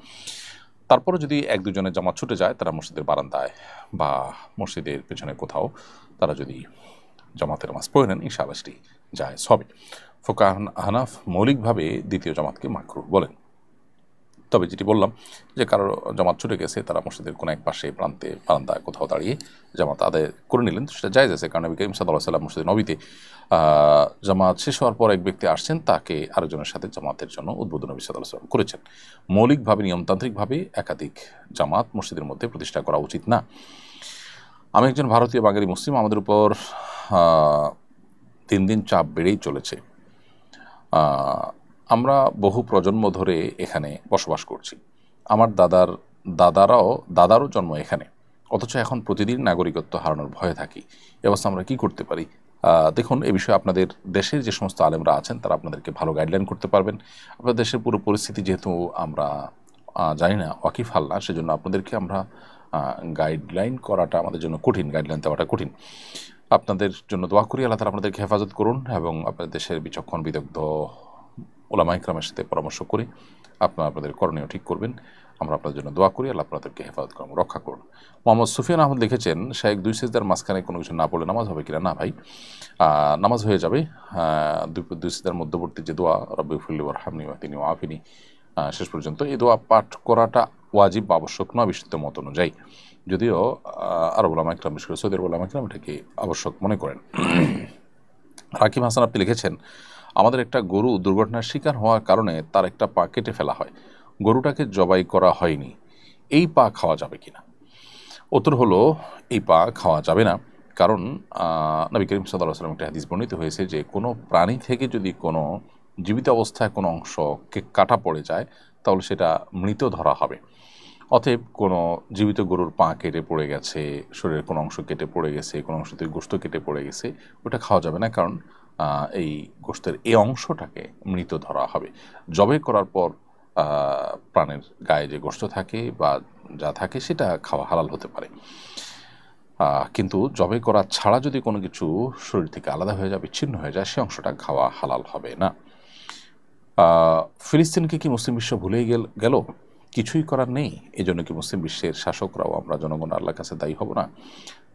তারপরে যদি এক দুজনের জামাত ছুটে যায়, তারা মসজিদের বারান্দায় বা মসজিদের পেছনে কোথাও তারা যদি জামাতের নামাজ পড়ে নেন, ইনশাআল্লাহ সেটি জায়েজ হবে। ফোকাহ হানাফ মৌলিকভাবে দ্বিতীয় জামাতকে মাকরুহ বলেন। তবে যেটি বললাম যে কারো জামাত ছুটে গেছে, তারা মসজিদের কোনো এক পাশে প্রান্তে বারান্দায় কোথাও দাঁড়িয়ে জামাত আদায় করে নিলেন, তো সেটা জায়েজ আছে। কারণ নবী করিম সাল্লাল্লাহু আলাইহি ওয়াসাল্লাম মসজিদ নবীতে জামাত শেষ হওয়ার পর এক ব্যক্তি আসছেন, তাকে আরেকজনের সাথে জামাতের জন্য উদ্বোধন নবী সাল্লাল্লাহু আলাইহি ওয়াসাল্লাম করেছেন। মৌলিকভাবে নিয়মতান্ত্রিকভাবে একাধিক জামাত মসজিদের মধ্যে প্রতিষ্ঠা করা উচিত না। আমি একজন ভারতীয় বাঙালি মুসলিম, আমাদের উপর দিন দিন চাপ বেড়েই চলেছে। আমরা বহু প্রজন্ম ধরে এখানে বসবাস করছি। আমার দাদারও জন্ম এখানে, অথচ এখন প্রতিদিন নাগরিকত্ব হারানোর ভয়ে থাকি। এ অবস্থা আমরা কী করতে পারি? দেখুন, এ বিষয়ে আপনাদের দেশের যে সমস্ত আলেমরা আছেন তারা আপনাদেরকে ভালো গাইডলাইন করতে পারবেন। আপনাদের দেশের পুরো পরিস্থিতি যেহেতু আমরা জানি না, ওয়াকিফ হাল না, সেজন্য আপনাদেরকে আমরা গাইডলাইন করাটা আমাদের জন্য কঠিন, গাইডলাইন দেওয়াটা কঠিন। আপনাদের জন্য দোয়া করি, আল্লাহ তাআলা আপনাদেরকে হেফাজত করুন এবং আপনাদের দেশের বিচক্ষণ বিদগ্ধ ওলামা ইকরামের সাথে পরামর্শ করে আপনাদের করণীয় ঠিক করবেন। আমরা আপনাদের জন্য দোয়া করি, আল্লাহ আপনাদেরকে হেফাজত করুন, রক্ষা করুন। মোহাম্মদ সুফিয়ান আহমদ লিখেছেন, শায়েখ দুই সিজদার মাঝখানে কোনো কিছু না পড়লে নামাজ হবে কিনা? না ভাই, নামাজ হয়ে যাবে। দুই সিজদার মধ্যবর্তী যে দোয়া রব্বিগফিরলি ওয়ারহামনি ওয়াহদিনি ওয়াআফিনি শেষ পর্যন্ত, এই দোয়া পাঠ করাটা ওয়াজিব বা আবশ্যক নয় বিশুদ্ধ মত অনুযায়ী, যদিও আরব ওলামা ইকরাম, বিশেষ করে সৌদি আরব ওলামা ইকরাম এটাকে আবশ্যক মনে করেন। রাকিব হাসান আপনি লিখেছেন, আমাদের একটা গরু দুর্ঘটনার শিকার হওয়ার কারণে তার একটা পা কেটে ফেলা হয়, গরুটাকে জবাই করা হয়নি, এই পা খাওয়া যাবে কিনা? উত্তর হলো, এই পা খাওয়া যাবে না। কারণ নবী করিম সাল্লাল্লাহু আলাইহি ওয়াসাল্লাম একটা হাদিস বর্ণিত হয়েছে যে কোনো প্রাণী থেকে যদি কোনো জীবিত অবস্থায় কোনো অংশ কাটা পড়ে যায় তাহলে সেটা মৃত ধরা হবে। অতএব কোনো জীবিত গরুর পা কেটে পড়ে গেছে, শরীরের কোনো অংশ কেটে পড়ে গেছে, কোনো অংশ থেকে গোশত কেটে পড়ে গেছে, ওটা খাওয়া যাবে না, কারণ এই গোশতের এই অংশটাকে মৃত ধরা হবে। জবাই করার পর প্রাণের গায়ে যে গোশত থাকে বা যা থাকে সেটা খাওয়া হালাল হতে পারে, কিন্তু জবাই করা ছাড়া যদি কোনো কিছু শরীর থেকে আলাদা হয়ে যায়, বিচ্ছিন্ন হয়ে যায়, সে অংশটা খাওয়া হালাল হবে না। ফিলিস্তিনকে কি মুসলিম বিশ্ব ভুলেই গেল? কিছুই করার নেই। এই জন্য কি মুসলিম বিশ্বের শাসকরাও আমরা জনগণ আল্লাহর কাছে দায়ী হব না?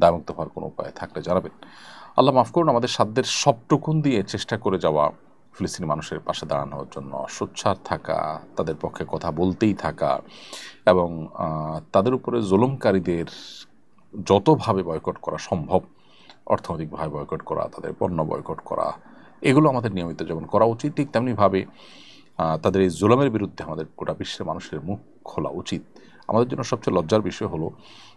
দায়মুক্ত হওয়ার কোনো উপায় থাকলে জানাবেন। আল্লাহ মাফ করুন। আমাদের সাধ্যের সবটুকুন দিয়ে চেষ্টা করে যাওয়া, ফিলিস্তিনি মানুষের পাশে দাঁড়ানোর জন্য সোচ্চার থাকা, তাদের পক্ষে কথা বলতেই থাকা এবং তাদের উপরে জুলুমকারীদের যতভাবে বয়কট করা সম্ভব, অর্থনৈতিকভাবে বয়কট করা, তাদের পণ্য বয়কট করা, এগুলো আমাদের নিয়মিত যেমন করা উচিত, ঠিক তেমনিভাবে তাদের এই জুলুমের বিরুদ্ধে আমাদের গোটা বিশ্বের মানুষের মুখ খোলা উচিত। আমাদের জন্য সবচেয়ে লজ্জার বিষয় হলো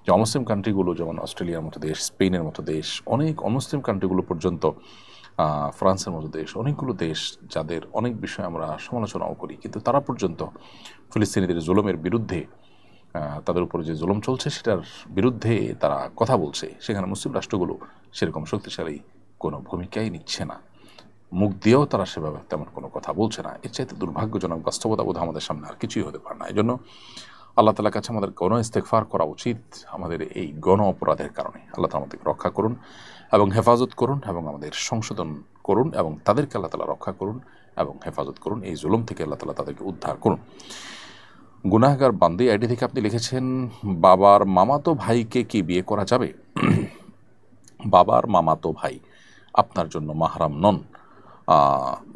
যে অমুসলিম কান্ট্রিগুলো, যেমন অস্ট্রেলিয়ার মতো দেশ, স্পেনের মতো দেশ, অনেক অমুসলিম কান্ট্রিগুলো পর্যন্ত, ফ্রান্সের মতো দেশ, অনেকগুলো দেশ যাদের অনেক বিষয়ে আমরা সমালোচনাও করি, কিন্তু তারা পর্যন্ত ফিলিস্তিনিদের জুলুমের বিরুদ্ধে, তাদের উপরে যে জুলুম চলছে সেটার বিরুদ্ধে তারা কথা বলছে। সেখানে মুসলিম রাষ্ট্রগুলো সেরকম শক্তিশালী কোনো ভূমিকাই নিচ্ছে না, মুখ দিয়েও তারা সেভাবে তেমন কোনো কথা বলছে না। এর চাইতে দুর্ভাগ্যজনক বাস্তবতা বোধ আমাদের সামনে আর কিছুই হতে পারে না। এই জন্য আল্লাহ তাআলার কাছে আমাদের গণ ইস্তেগফার করা উচিত আমাদের এই গণ অপরাধের কারণে। আল্লাহ তাআলা আমাদেরকে রক্ষা করুন এবং হেফাজত করুন এবং আমাদের সংশোধন করুন এবং তাদেরকে আল্লাহ তাআলা রক্ষা করুন এবং হেফাজত করুন। এই জুলুম থেকে আল্লাহ তাআলা তাদেরকে উদ্ধার করুন। গুনাহগার বান্দি আইডি থেকে আপনি লিখেছেন, বাবার মামাতো ভাইকে কি বিয়ে করা যাবে? বাবার মামাতো ভাই আপনার জন্য মাহরাম নন।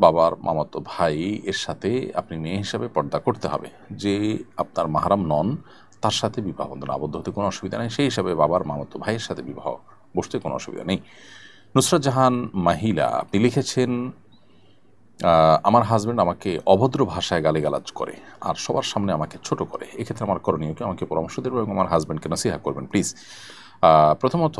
বাবার মামাতো ভাই এর সাথে আপনি মেয়ে হিসাবে পর্দা করতে হবে। যে আপনার মাহরাম নন তার সাথে বিবাহ বন্ধনে আবদ্ধ হতে কোনো অসুবিধা নেই, সেই হিসাবে বাবার মামাতো ভাইয়ের সাথে বিবাহ বসতে কোনো অসুবিধা নেই। নুসরাত জাহান মাহিলা আপনি লিখেছেন, আমার হাজব্যান্ড আমাকে অভদ্র ভাষায় গালিগালাজ করে আর সবার সামনে আমাকে ছোট করে, এক্ষেত্রে আমার করণীয় কি? আমাকে পরামর্শ দেবেন এবং আমার হাজব্যান্ডকে নসিহা করবেন প্লিজ। প্রথমত,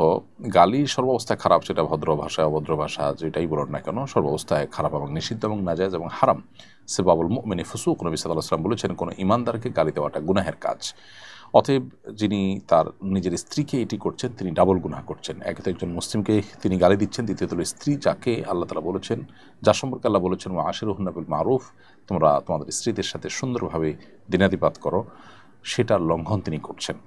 গালি সর্বাবস্থায় খারাপ, সেটা ভদ্র ভাষায় অভদ্র ভাষা যেটাই বলুন না কেন, সর্বাবস্থায় খারাপ এবং নিষিদ্ধ এবং নাজায়েজ এবং হারাম। সিবাবুল মুমিনি ফুসুক, নবী সাল্লাল্লাহু আলাইহি ওয়াসাল্লাম বলেছেন কোনো ইমানদারকে গালি দেওয়াটা গুনাহের কাজ। অতএব যিনি তার নিজের স্ত্রীকে এটি করছেন তিনি ডাবল গুনাহ করছেন। একে তো একজন মুসলিমকে তিনি গালি দিচ্ছেন, দ্বিতীয়ত স্ত্রী যাকে আল্লাহ তাআলা বলেছেন, যার সম্পর্কে আল্লাহ বলেছেন ওয়া আশিরুহুন্না বিল মারুফ, তোমরা তোমাদের স্ত্রীদের সাথে সুন্দরভাবে দিনাতিপাত করো, সেটার লঙ্ঘন তিনি করছেন।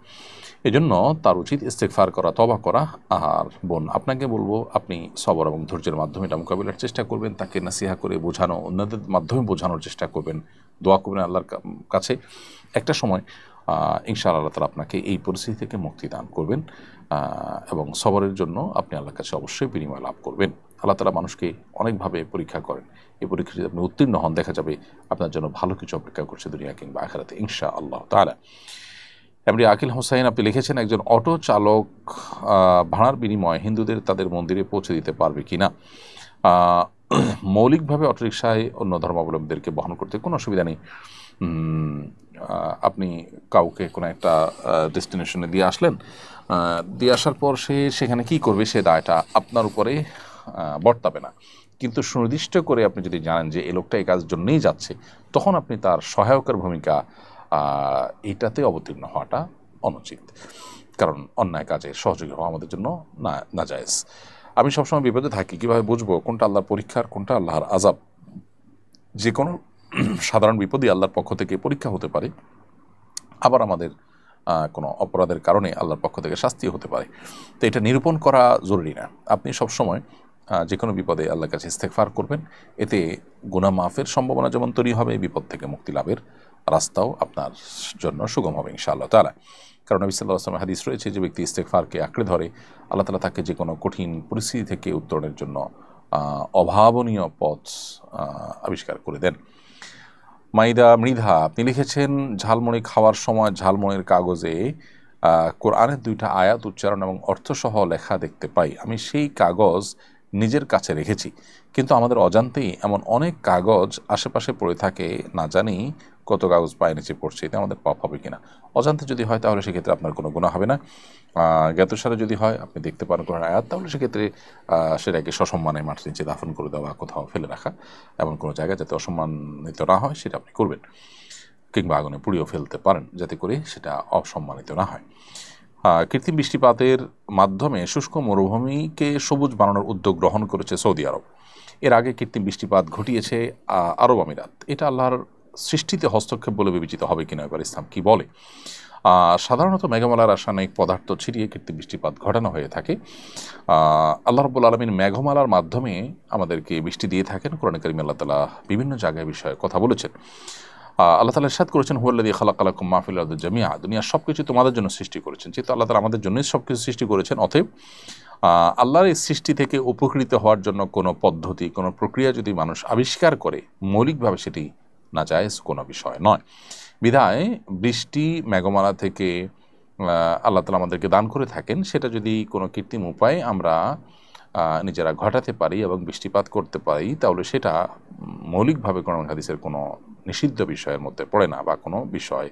এজন্য তার উচিত ইস্তেগফার করা, তওবা করা। আর বোন, আপনাকে বলবো আপনি সবর এবং ধৈর্যের মাধ্যমে এটা মোকাবিলার চেষ্টা করবেন, তাকে নাসিহা করে বোঝানো, অন্যদের মাধ্যমে বোঝানোর চেষ্টা করবেন, দোয়া করবেন আল্লাহর কাছে। একটা সময় ইনশাআল্লাহ আল্লাহ তাআলা আপনাকে এই পরিস্থিতি থেকে মুক্তি দান করবেন এবং সবরের জন্য আপনি আল্লাহর কাছে অবশ্যই বিনিময় লাভ করবেন। আল্লাহ তাআলা মানুষকে অনেকভাবে পরীক্ষা করেন। এই পরীক্ষা যদি আপনি উত্তীর্ণ হন, দেখা যাবে আপনার জন্য ভালো কিছু অপেক্ষা করছে দুনিয়া কিংবা আখিরাতে ইনশাআল্লাহ তাআলা। এমডি আকিল হোসাইন আপনি লিখেছেন, একজন অটো চালক ভাড়ার বিনিময়ে হিন্দুদের তাদের মন্দিরে পৌঁছে দিতে পারবে কি না? মৌলিকভাবে অটোরিকশায় অন্য ধর্মাবলম্বীদেরকে বহন করতে কোনো অসুবিধা নেই। আপনি কাউকে কোনো একটা ডেস্টিনেশনে দিয়ে আসলেন, দিয়ে আসার পর সে সেখানে কি করবে সে দায়টা আপনার উপরে বর্তাবে না, কিন্তু সুনির্দিষ্ট করে আপনি যদি জানেন যে এই লোকটা এই কাজের জন্যই যাচ্ছে, তখন আপনি তার সহায়কের ভূমিকা এটাতে অবতীর্ণ হওয়াটা অনুচিত, কারণ অন্যায় কাজে সহযোগী হওয়া আমাদের জন্য নাজায়েজ। আমি সবসময় বিপদে থাকি, কীভাবে বুঝবো কোনটা আল্লাহর পরীক্ষার কোনটা আল্লাহর আযাব? যে কোনো সাধারণ বিপদই আল্লাহর পক্ষ থেকে পরীক্ষা হতে পারে, আবার আমাদের কোনো অপরাধের কারণে আল্লাহর পক্ষ থেকে শাস্তিও হতে পারে। তো এটা নিরূপণ করা জরুরি না। আপনি সবসময় যে কোনো বিপদে আল্লাহর কাছে ইস্তেগফার করবেন, এতে গুনাহ মাফের সম্ভাবনা যেমন তৈরি হবে, বিপদ থেকে মুক্তি লাভের রাস্তাও আপনার জন্য সুগম হবে ইনশাআল্লাহ তাআলা। কারণ নবী সাল্লাল্লাহু আলাইহি ওয়াসাল্লামের হাদিস রয়েছে যে ব্যক্তি ইস্তেগফারকে আঁকড়ে ধরে, আল্লাহ তাআলা তাকে যে কোনো কঠিন পরিস্থিতি থেকে উত্তরণের জন্য অভাবনীয় পথ আবিষ্কার করে দেন। মাইদা মৃধা আপনি লিখেছেন, ঝালমুড়ি খাওয়ার সময় ঝালমুড়ির কাগজে কোরআনের 2টা আয়াত উচ্চারণ এবং অর্থসহ লেখা দেখতে পাই। আমি সেই কাগজ নিজের কাছে রেখেছি, কিন্তু আমাদের অজান্তেই এমন অনেক কাগজ আশেপাশে পড়ে থাকে, না জানি কত কাগজ পায়ে নিচে পড়ছে, এতে আমাদের পাপ হবে কিনা? অজান্তে যদি হয় তাহলে সেক্ষেত্রে আপনার কোনো গুনাহ হবে না। জ্ঞাতসারে যদি হয়, আপনি দেখতে পান কোনো আয়াত, তাহলে সেক্ষেত্রে সেটাকে সসম্মানে মাটির নিচে দাফন করে দেওয়া, কোথাও ফেলে রাখা, এমন কোনো জায়গায় যাতে অসম্মানিত না হয় সেটা আপনি করবেন, কিংবা আগুনে পুড়িয়েও ফেলতে পারেন যাতে করে সেটা অসম্মানিত না হয়। কৃত্রিম বৃষ্টিপাতের মাধ্যমে শুষ্ক মরুভূমিকে সবুজ বানানোর উদ্যোগ গ্রহণ করেছে সৌদি আরব। এর আগে কৃত্রিম বৃষ্টিপাত ঘটিয়েছে আরব আমিরাত। এটা আল্লাহর সৃষ্টিতে হস্তক্ষেপ বলে বিবেচিত হবে কিনা, এবার ইসলাম কি বলে? সাধারণত মেঘমালার রাসায়নিক পদার্থ ছিটিয়ে কৃত্রিম বৃষ্টিপাত ঘটানো হয়ে থাকে। আল্লাহ রাব্বুল আলামিন মেঘমালার মাধ্যমে আমাদেরকে বৃষ্টি দিয়ে থাকেন। কোরআনে কারিমে আল্লাহ তাআলা বিভিন্ন জায়গায় বিষয়ে কথা বলেছেন। আল্লাহ তাআলা ইরশাদ করেছেন, হুয়াল্লাযী খালাকা লাকুম মা ফিল আরদি জামিআ, দুনিয়ার সব কিছু তোমাদের জন্য সৃষ্টি করেছেন। যেহেতু আল্লাহ তাআলা আমাদের জন্যই সব কিছু সৃষ্টি করেছেন, অতএব আল্লাহর এই সৃষ্টি থেকে উপকৃত হওয়ার জন্য কোনো পদ্ধতি, কোনো প্রক্রিয়া যদি মানুষ আবিষ্কার করে, মৌলিকভাবে সেটি নাজায়েজ কোনো বিষয় নয়। বিধায় বৃষ্টি মেঘমালা থেকে আল্লাহ তাআলা আমাদেরকে দান করে থাকেন, সেটা যদি কোনো কৃত্রিম উপায়ে আমরা নিজেরা ঘটাতে পারি এবং বৃষ্টিপাত করতে পারি, তাহলে সেটা মৌলিকভাবে কোরআন হাদিসের কোনো নিষিদ্ধ বিষয়ের মধ্যে পড়ে না, বা কোনো বিষয়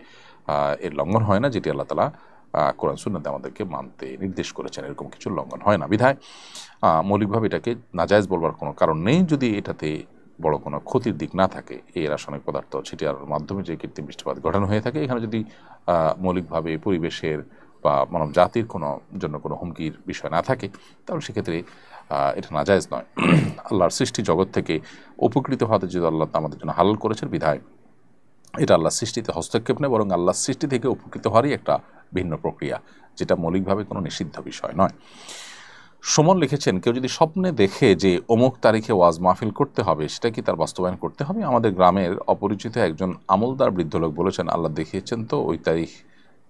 এর লঙ্ঘন হয় না, যেটি আল্লাহ তাআলা কোরআন সুন্নাতে আমাদেরকে মানতে নির্দেশ করেছেন, এরকম কিছু লঙ্ঘন হয় না। বিধায় মৌলিকভাবে এটাকে নাজায়েজ বলবার কোনো কারণ নেই, যদি এটাতে বড় কোনো ক্ষতির দিক না থাকে। এই রাসায়নিক পদার্থ ছিটিয়ার মাধ্যমে যে কৃত্রিম বৃষ্টিপাত ঘটানো হয়ে থাকে, এখানে যদি মৌলিকভাবে পরিবেশের বা মানব জাতির জন্য কোনো হুমকির বিষয় না থাকে, তাহলে সেক্ষেত্রে এটা নাজায়েজ নয়। আল্লাহর সৃষ্টি জগৎ থেকে উপকৃত হওয়াতে যদি আল্লাহ আমাদের জন্য হালাল করেছেন, বিধায় এটা আল্লাহর সৃষ্টিতে হস্তক্ষেপ নেই, বরং আল্লাহর সৃষ্টি থেকে উপকৃত হওয়ারই একটা ভিন্ন প্রক্রিয়া, যেটা মৌলিকভাবে কোনো নিষিদ্ধ বিষয় নয়। সুমন লিখেছেন, কেউ যদি স্বপ্নে দেখে যে অমুক তারিখে ওয়াজ মাহফিল করতে হবে, সেটা কি তার বাস্তবায়ন করতে হবে? আমাদের গ্রামের অপরিচিত একজন আমলদার বৃদ্ধ লোক বলেছেন, আল্লাহ দেখিয়েছেন তো ওই তারিখ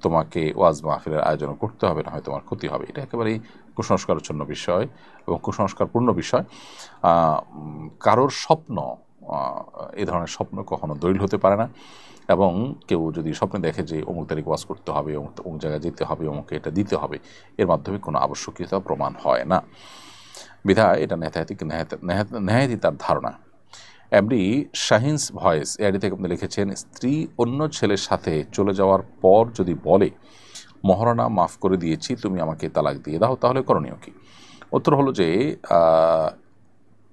তোমাকে ওয়াজ মাহফিলের আয়োজন করতে হবে, না হয় তোমার ক্ষতি হবে। এটা একেবারেই কুসংস্কারচ্ছন্ন বিষয় এবং কুসংস্কারপূর্ণ বিষয়। কারোর স্বপ্ন, এ ধরনের স্বপ্ন কখনো দলিল হতে পারে না, এবং কেউ যদি স্বপ্নে দেখে যে অমুক তারিখ ওয়াজ করতে হবে, অমুক জায়গায় যেতে হবে, অমুকে এটা দিতে হবে, এর মাধ্যমে কোনো আবশ্যকীয়তা প্রমাণ হয় না। বিধায় এটা নেহায়েতই তার ধারণা। এমডি শাহিনস ভয়েস এআইডি থেকে আপনি লিখেছেন, স্ত্রী অন্য ছেলের সাথে চলে যাওয়ার পর যদি বলে, মহারণা মাফ করে দিয়েছি, তুমি আমাকে তালাক দিয়ে দাও, তাহলে করণীয় কি? উত্তর হলো যে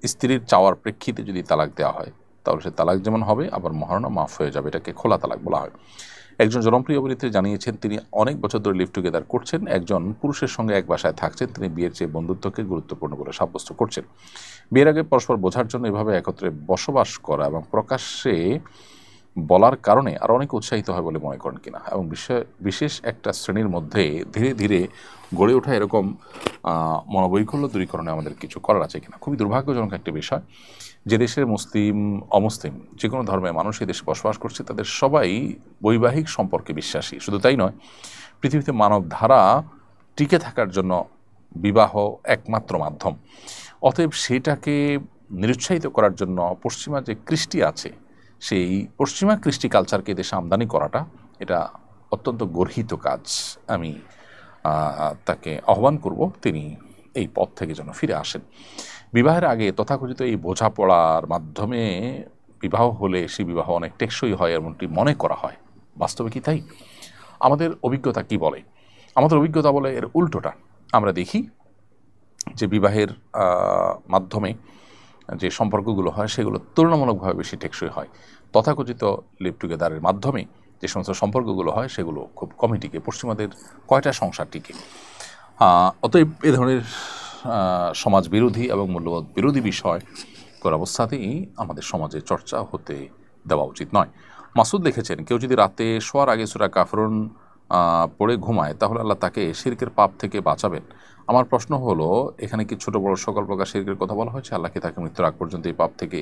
স্ত্রীর চাওয়ার প্রেক্ষিতে যদি তালাক দেওয়া হয়, তাহলে সে তালাক যেমন হবে, আবার মহারণা মাফ হয়ে যাবে। এটাকে খোলা তালাক বলা হয়। একজন জনপ্রিয় অভিনেত্রী জানিয়েছেন, তিনি অনেক বছর ধরে লিভ টুগেদার করছেন, একজন পুরুষের সঙ্গে এক বাসায় থাকছেন। তিনি বিয়ের চেয়ে বন্ধুত্বকে গুরুত্বপূর্ণ বলে সাব্যস্ত করছেন। বিয়ের আগে পরস্পর বোঝার জন্য এভাবে একত্রে বসবাস করা এবং প্রকাশ্যে বলার কারণে আরও অনেক উৎসাহিত হয় বলে মনে করেন কিনা, এবং বিশেষ একটা শ্রেণীর মধ্যে ধীরে ধীরে গড়ে ওঠা এরকম মনোবৈকল্য দূরীকরণে আমাদের কিছু করার আছে কিনা। খুবই দুর্ভাগ্যজনক একটি বিষয় যে দেশের মুসলিম অমুসলিম যে কোনো ধর্মের মানুষ এই দেশে বসবাস করছে, তাদের সবাই বৈবাহিক সম্পর্কে বিশ্বাসী। শুধু তাই নয়, পৃথিবীতে মানব ধারা টিকে থাকার জন্য বিবাহ একমাত্র মাধ্যম। অতএব সেটাকে নিরুৎসাহিত করার জন্য পশ্চিমা যে কৃষ্টি আছে, সেই পশ্চিমা কৃষ্টি কালচারকে দেশে আমদানি করাটা এটা অত্যন্ত গর্হিত কাজ। আমি তাকে আহ্বান করব তিনি এই পথ থেকে যেন ফিরে আসেন। বিবাহের আগে তথাকথিত এই বোঝাপড়ার মাধ্যমে বিবাহ হলে সেই বিবাহ অনেক টেকসই হয় এমনটি মনে করা হয়। বাস্তবে কি তাই? আমাদের অভিজ্ঞতা কি বলে? আমাদের অভিজ্ঞতা বলে এর উল্টোটা। আমরা দেখি যে বিবাহের মাধ্যমে যে সম্পর্কগুলো হয় সেগুলো তুলনামূলকভাবে বেশি টেকসই হয়। তথাকথিত লিভ টুগেদারের মাধ্যমে যে সমস্ত সম্পর্কগুলো হয় সেগুলো খুব কমই টিকে। পশ্চিমাদের কয়টা সংসার টিকে? অতএব এ ধরনের সমাজ বিরোধী এবং মূল্যবোধ বিরোধী বিষয় কর অবস্থাতেই আমাদের সমাজে চর্চা হতে দেওয়া উচিত নয়। মাসুদ লিখেছেন, কেউ যদি রাতে শোয়ার আগে সূরা কাফরুন পড়ে ঘুমায়, তাহলে আল্লাহ তাকে শিরকের পাপ থেকে বাঁচাবেন। আমার প্রশ্ন হলো, এখানে কি ছোট বড় সকল প্রকার শিরকের কথা বলা হয়েছে? আল্লাহ কি তাকে মৃত্যুর আগ পর্যন্ত এই পাপ থেকে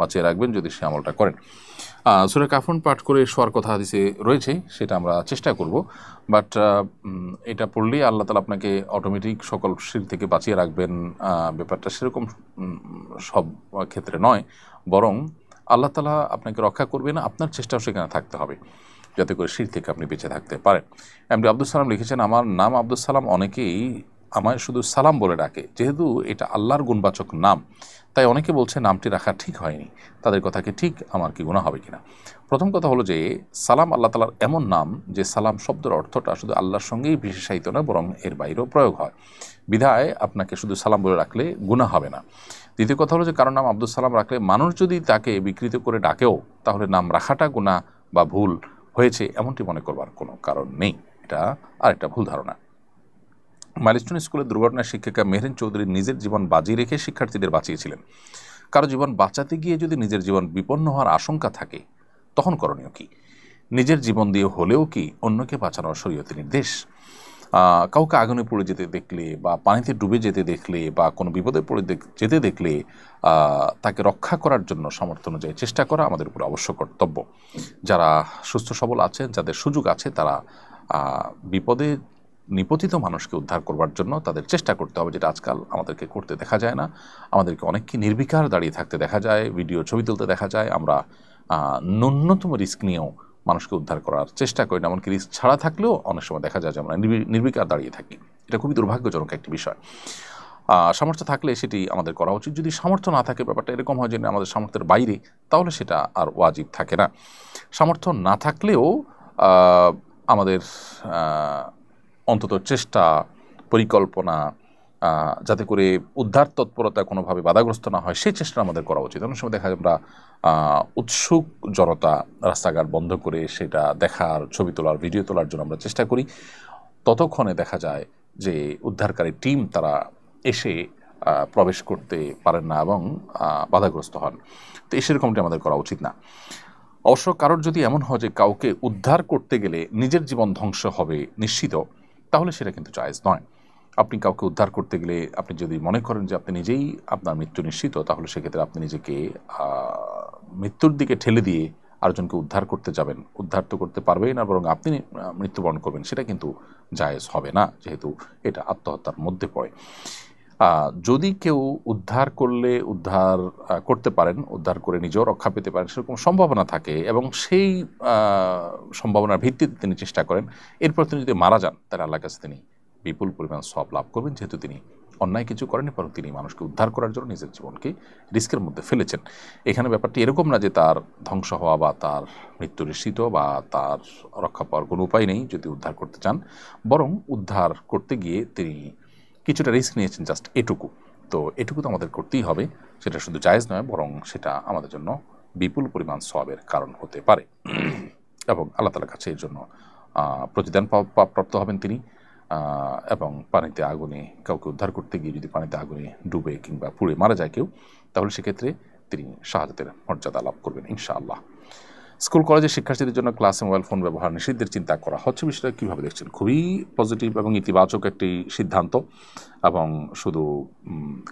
বাঁচিয়ে রাখবেন যদি সে আমলটা করেন? সূরা কাফরুন পাঠ করে শোয়ার কথা হাদিসে রয়েছে, সেটা আমরা চেষ্টা করব। বাট এটা পড়লেই আল্লাহ তাআলা আপনাকে অটোমেটিক সকল শিরক থেকে বাঁচিয়ে রাখবেন, ব্যাপারটা সেরকম সব ক্ষেত্রে নয়। বরং আল্লাহ তাআলা আপনাকে রক্ষা করবে না, আপনার চেষ্টাও সেখানে থাকতে হবে যাতে করে শিরক থেকে আপনি বেঁচে থাকতে পারেন। এমডি আব্দুল সালাম লিখেছেন, আমার নাম আব্দুল সালাম, অনেকেই আমায় শুধু সালাম বলে ডাকে, যেহেতু এটা আল্লাহর গুণবাচক নাম, তাই অনেকে বলছে নামটি রাখা ঠিক হয়নি, তাদের কথা কি ঠিক, আমার কি গুনাহ হবে কিনা? প্রথম কথা হলো যে সালাম আল্লাহ তাআলার এমন নাম যে সালাম শব্দের অর্থটা শুধু আল্লাহর সঙ্গেই বিশেষায়িত না, বরং এর বাইরেও প্রয়োগ হয়। বিধায় আপনাকে শুধু সালাম বলে রাখলে গুনাহ হবে না। দ্বিতীয় কথা হলো যে কারো নাম আব্দুল সালাম রাখলে মানুষ যদি তাকে বিকৃত করে ডাকেও, তাহলে নাম রাখাটা গুনাহ বা ভুল হয়েছে এমনটি মনে করবার কোনো কারণ নেই। এটা আরেকটা ভুল ধারণা। মাইলস্টোন স্কুলের দুর্ঘটনায় শিক্ষিকা মেহরিন চৌধুরী নিজের জীবন বাজি রেখে শিক্ষার্থীদের বাঁচিয়েছিলেন। কারো জীবন বাঁচাতে গিয়ে যদি নিজের জীবন বিপন্ন হওয়ার আশঙ্কা থাকে, তখন করণীয় কি? নিজের জীবন দিয়ে হলেও কি অন্যকে বাঁচানোর শরীয়তের নির্দেশ? কাউকে আগুনে পড়ে যেতে দেখলে বা পানিতে ডুবে যেতে দেখলে বা কোনো বিপদে পড়ে যেতে দেখলে তাকে রক্ষা করার জন্য সামর্থ্য অনুযায়ী চেষ্টা করা আমাদের উপর অবশ্য কর্তব্য। যারা সুস্থ সবল আছেন, যাদের সুযোগ আছে, তারা বিপদে নিপতিত মানুষকে উদ্ধার করবার জন্য তাদের চেষ্টা করতে হবে, যেটা আজকাল আমাদেরকে করতে দেখা যায় না। আমাদেরকে অনেককে নির্বিকার দাঁড়িয়ে থাকতে দেখা যায়, ভিডিও ছবি তুলতে দেখা যায়। আমরা ন্যূনতম রিস্ক নিয়েও মানুষকে উদ্ধার করার চেষ্টা করি না, এমনকি রিস্ক ছাড়া থাকলেও অনেক সময় দেখা যায় যে আমরা নির্বিকার দাঁড়িয়ে থাকি। এটা খুবই দুর্ভাগ্যজনক একটি বিষয়। সামর্থ্য থাকলে সেটি আমাদের করা উচিত। যদি সামর্থ্য না থাকে, ব্যাপারটা এরকম হয় যে আমাদের সামর্থ্যের বাইরে, তাহলে সেটা আর ওয়াজিব থাকে না। সামর্থ্য না থাকলেও আমাদের অন্তত চেষ্টা, পরিকল্পনা, যাতে করে উদ্ধার তৎপরতা কোনোভাবে বাধাগ্রস্ত না হয়, সেই চেষ্টা আমাদের করা উচিত। অনেক সময় দেখা যায় আমরা উৎসুক জনতা রাস্তাঘাট বন্ধ করে সেটা দেখার, ছবি তোলার, ভিডিও তোলার জন্য আমরা চেষ্টা করি। ততক্ষণে দেখা যায় যে উদ্ধারকারী টিম তারা এসে প্রবেশ করতে পারেন না এবং বাধাগ্রস্ত হন। তো সেরকমটি আমাদের করা উচিত না। অবশ্য কারোর যদি এমন হয় যে কাউকে উদ্ধার করতে গেলে নিজের জীবন ধ্বংস হবে নিশ্চিত, তাহলে সেটা কিন্তু জায়েজ নয়। আপনি কাউকে উদ্ধার করতে গেলে আপনি যদি মনে করেন যে আপনি নিজেই আপনার মৃত্যু নিশ্চিত, তাহলে সেক্ষেত্রে আপনি নিজেকে মৃত্যুর দিকে ঠেলে দিয়ে আরেকজনকে উদ্ধার করতে যাবেন, উদ্ধার তো করতে পারবেই না, বরং আপনি মৃত্যুবরণ করবেন, সেটা কিন্তু জায়েজ হবে না, যেহেতু এটা আত্মহত্যার মধ্যে পড়ে। যদি কেউ উদ্ধার করলে উদ্ধার করতে পারেন, উদ্ধার করে নিজেও রক্ষা পেতে পারেন, সেরকম সম্ভাবনা থাকে এবং সেই সম্ভাবনার ভিত্তিতে তিনি চেষ্টা করেন, এরপর তিনি যদি মারা যান, তাহলে আল্লাহর কাছে তিনি বিপুল পরিমাণ সওয়াব লাভ করবেন, যেহেতু তিনি অন্যায় কিছু করেনি, বরং তিনি মানুষকে উদ্ধার করার জন্য নিজের জীবনকে রিস্কের মধ্যে ফেলেছেন। এখানে ব্যাপারটি এরকম না যে তার ধ্বংস হওয়া বা তার মৃত্যু নিশ্চিত বা তার রক্ষা পাওয়ার কোনো উপায় নেই যদি উদ্ধার করতে চান, বরং উদ্ধার করতে গিয়ে তিনি কিছুটা রিস্ক নিয়েছেন, জাস্ট এটুকু। তো এটুকু তো আমাদের করতেই হবে, সেটা শুধু জায়েজ নয়, বরং সেটা আমাদের জন্য বিপুল পরিমাণ সওয়াবের কারণ হতে পারে এবং আল্লাহ তাআলার কাছে এর জন্য প্রতিদান প্রাপ্ত হবেন তিনি। এবং পানিতে আগুনে কাউকে উদ্ধার করতে গিয়ে যদি পানিতে আগুনে ডুবে কিংবা পুড়ে মারা যায় কেউ, তাহলে সেক্ষেত্রে তিনি শাহাদাতের মর্যাদা লাভ করবেন ইনশাআল্লাহ। স্কুল কলেজের শিক্ষার্থীদের জন্য ক্লাসে মোবাইল ফোন ব্যবহার নিষিদ্ধের চিন্তা করা হচ্ছে, বিষয়টা কীভাবে দেখছেন? খুবই পজিটিভ এবং ইতিবাচক একটি সিদ্ধান্ত। এবং শুধু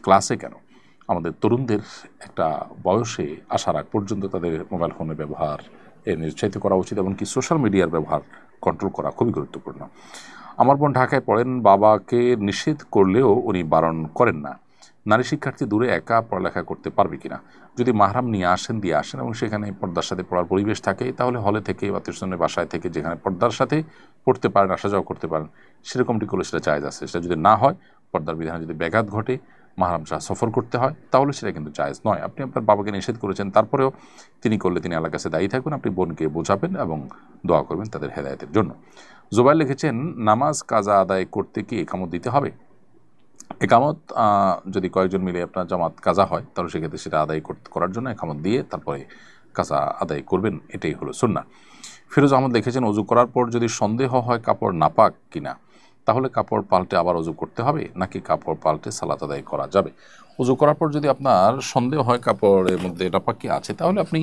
ক্লাসে কেন, আমাদের তরুণদের একটা বয়সে আসার আগ পর্যন্ত তাদের মোবাইল ফোনের ব্যবহার নিরুৎসাহিত করা উচিত, এমনকি সোশ্যাল মিডিয়ার ব্যবহার কন্ট্রোল করা খুবই গুরুত্বপূর্ণ। আমার বোন ঢাকায় পড়েন, বাবাকে নিষেধ করলেও উনি বারণ করেন না। নারী শিক্ষার্থী দূরে একা পড়ালেখা করতে পারবে কিনা? যদি মাহরাম নিয়ে আসেন, দিয়ে আসেন এবং সেখানে পর্দার সাথে পড়ার পরিবেশ থাকে, তাহলে হলে থেকে বা টিউশনের বাসায় থেকে যেখানে পর্দার সাথে পড়তে পারেন, আসা যাওয়া করতে পারেন, সেরকমটি করলে সেটা জায়েজ আছে। সেটা যদি না হয়, পর্দার বিধানে যদি ব্যাঘাত ঘটে, মাহরাম ছাড়া সফর করতে হয়, তাহলে সেটা কিন্তু জায়েজ নয়। আপনি আপনার বাবাকে নিষেধ করেছেন, তারপরেও তিনি করলে তিনি আল্লাহর কাছে দায়ী থাকবেন। আপনি বোনকে বোঝাবেন এবং দোয়া করবেন তাদের হেদায়েতের জন্য। জুবাইর লিখেছেন, নামাজ কাজা আদায় করতে কি একামত দিতে হবে? একামত যদি কয়েকজন মিলে আপনার জামাত কাজা হয়, তাহলে সেক্ষেত্রে সেটা আদায় করার জন্য একামত দিয়ে তারপরে কাজা আদায় করবেন, এটাই হলো সুন্নাহ। ফিরোজ আহমদ লিখেছেন, অজু করার পর যদি সন্দেহ হয় কাপড় নাপাক কিনা, তাহলে কাপড় পাল্টে আবার অজু করতে হবে নাকি কাপড় পাল্টে সালাত আদায় করা যাবে? অজু করার পর যদি আপনার সন্দেহ হয় কাপড়ের মধ্যে নাপাক কি আছে, তাহলে আপনি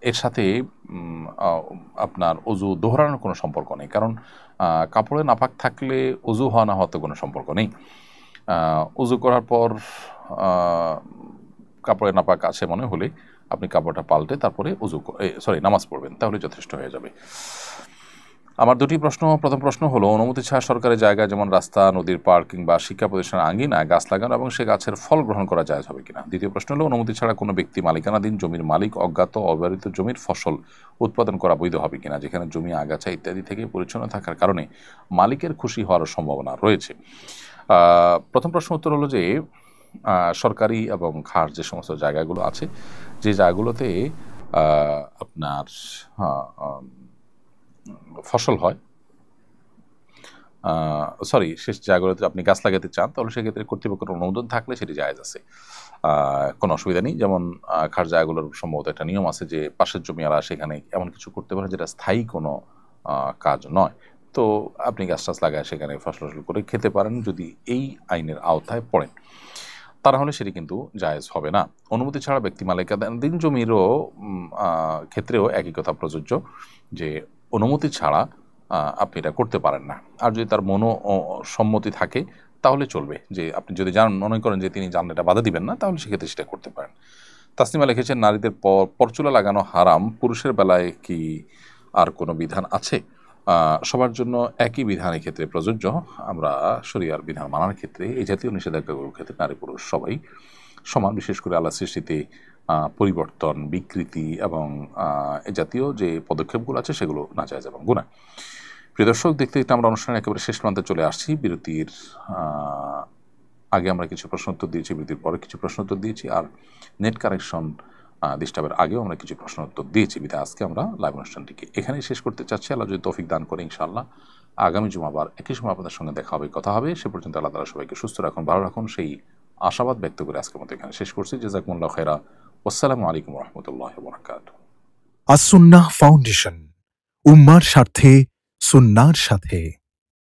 এর সাথে আপনার অজু দোহরানোর কোনো সম্পর্ক নেই, কারণ কাপড়ে নাপাক থাকলে অজু হওয়া না হওয়াতে কোনো সম্পর্ক নেই। অজু করার পর কাপড়ে নাপাক আছে মনে হলে আপনি কাপড়টা পাল্টে তারপরে নামাজ পড়বেন, তাহলে যথেষ্ট হয়ে যাবে। আমার দুটি প্রশ্ন। প্রথম প্রশ্ন হলো, অনুমতি ছাড়া সরকারি জায়গায় যেমন রাস্তা, নদীর পাড় কিংবা শিক্ষা প্রতিষ্ঠানের আঙ্গিনায় গাছ লাগানো এবং সে গাছের ফল গ্রহণ করা জায়েজ হবে কিনা। দ্বিতীয় প্রশ্ন হলো, অনুমতি ছাড়া কোনো ব্যক্তি মালিকানাধীন জমির মালিক অজ্ঞাত অব্যবহৃত জমির ফসল উৎপাদন করা বৈধ হবে কিনা, যেখানে জমি আগাছা ইত্যাদি থেকে পরিচ্ছন্ন থাকার কারণে মালিকের খুশি হওয়ার সম্ভাবনা রয়েছে। প্রথম প্রশ্ন উত্তর হলো যে সরকারি এবং খাস যে সমস্ত জায়গাগুলো আছে, যে জায়গাগুলোতে আপনার ফসল হয়, সে জায়গাগুলোতে আপনি গাছ লাগাতে চান, তাহলে সেক্ষেত্রে কর্তৃপক্ষের অনুমোদন থাকলে সেটি জায়েজ আছে, কোনো অসুবিধা নেই। যেমন খাস জায়গাগুলোর সম্ভবত একটা নিয়ম আছে যে পাশের জমিওয়ালা সেখানে এমন কিছু করতে পারে যেটা স্থায়ী কোনো কাজ নয়, তো আপনি গাছ টাছ লাগায় সেখানে ফসল করে খেতে পারেন যদি এই আইনের আওতায় পড়েন, তা না হলে সেটি কিন্তু জায়েজ হবে না। অনুমতি ছাড়া ব্যক্তি মালিকানাধীন জমিরও ক্ষেত্রেও একই কথা প্রযোজ্য, যে অনুমতি ছাড়া আপনি এটা করতে পারেন না। আর যদি তার সম্মতি থাকে তাহলে চলবে, যে আপনি যদি মনে করেন যে তিনি জানলে এটা বাধা দিবেন না, তাহলে সেক্ষেত্রে সেটা করতে পারেন। তাসনিমা লিখেছেন, নারীদের পরচুলা লাগানো হারাম, পুরুষের বেলায় কি আর কোনো বিধান আছে? সবার জন্য একই বিধান ক্ষেত্রে প্রযোজ্য। আমরা শরিয়ার বিধান মানার ক্ষেত্রে এই জাতীয় নিষেধাজ্ঞাগুলোর ক্ষেত্রে নারী পুরুষ সবাই সমান, বিশেষ করে আল্লাহ সৃষ্টিতে পরিবর্তন, বিকৃতি এবং এ জাতীয় যে পদক্ষেপগুলো আছে সেগুলো নাজায়েজ এবং গুনাহ। প্রিয় দর্শক, দেখতে দেখতে আমরা অনুষ্ঠানের একেবারে শেষ প্রান্তে চলে আসছি। বিরতির আগে আমরা কিছু প্রশ্ন উত্তর দিয়েছি, বিরতির পরে কিছু প্রশ্ন উত্তর দিয়েছি, আর নেট কানেকশন ডিস্টার্বের আগেও আমরা কিছু প্রশ্ন উত্তর দিয়েছি। বিধায় আজকে আমরা লাইভ অনুষ্ঠানটিকে এখানেই শেষ করতে চাচ্ছি। আল্লাহ যদি তৌফিক দান করে ইনশাআল্লাহ আগামী জুমাবার একই সময় আপনাদের সঙ্গে দেখা হবে, কথা হবে। সে পর্যন্ত আল্লাহ তাআলা সবাইকে সুস্থ রাখুন, ভালো রাখুন, সেই আশাবাদ ব্যক্ত করে আজকের মতো এখানে শেষ করছি। জাযাকুমুল্লাহু খায়রা। আসসালামু আলাইকুম ওয়া রাহমাতুল্লাহি ওয়া বারাকাতুহু। আস-সুন্নাহ ফাউন্ডেশন, উম্মার স্বার্থে সুন্নাহর সাথে।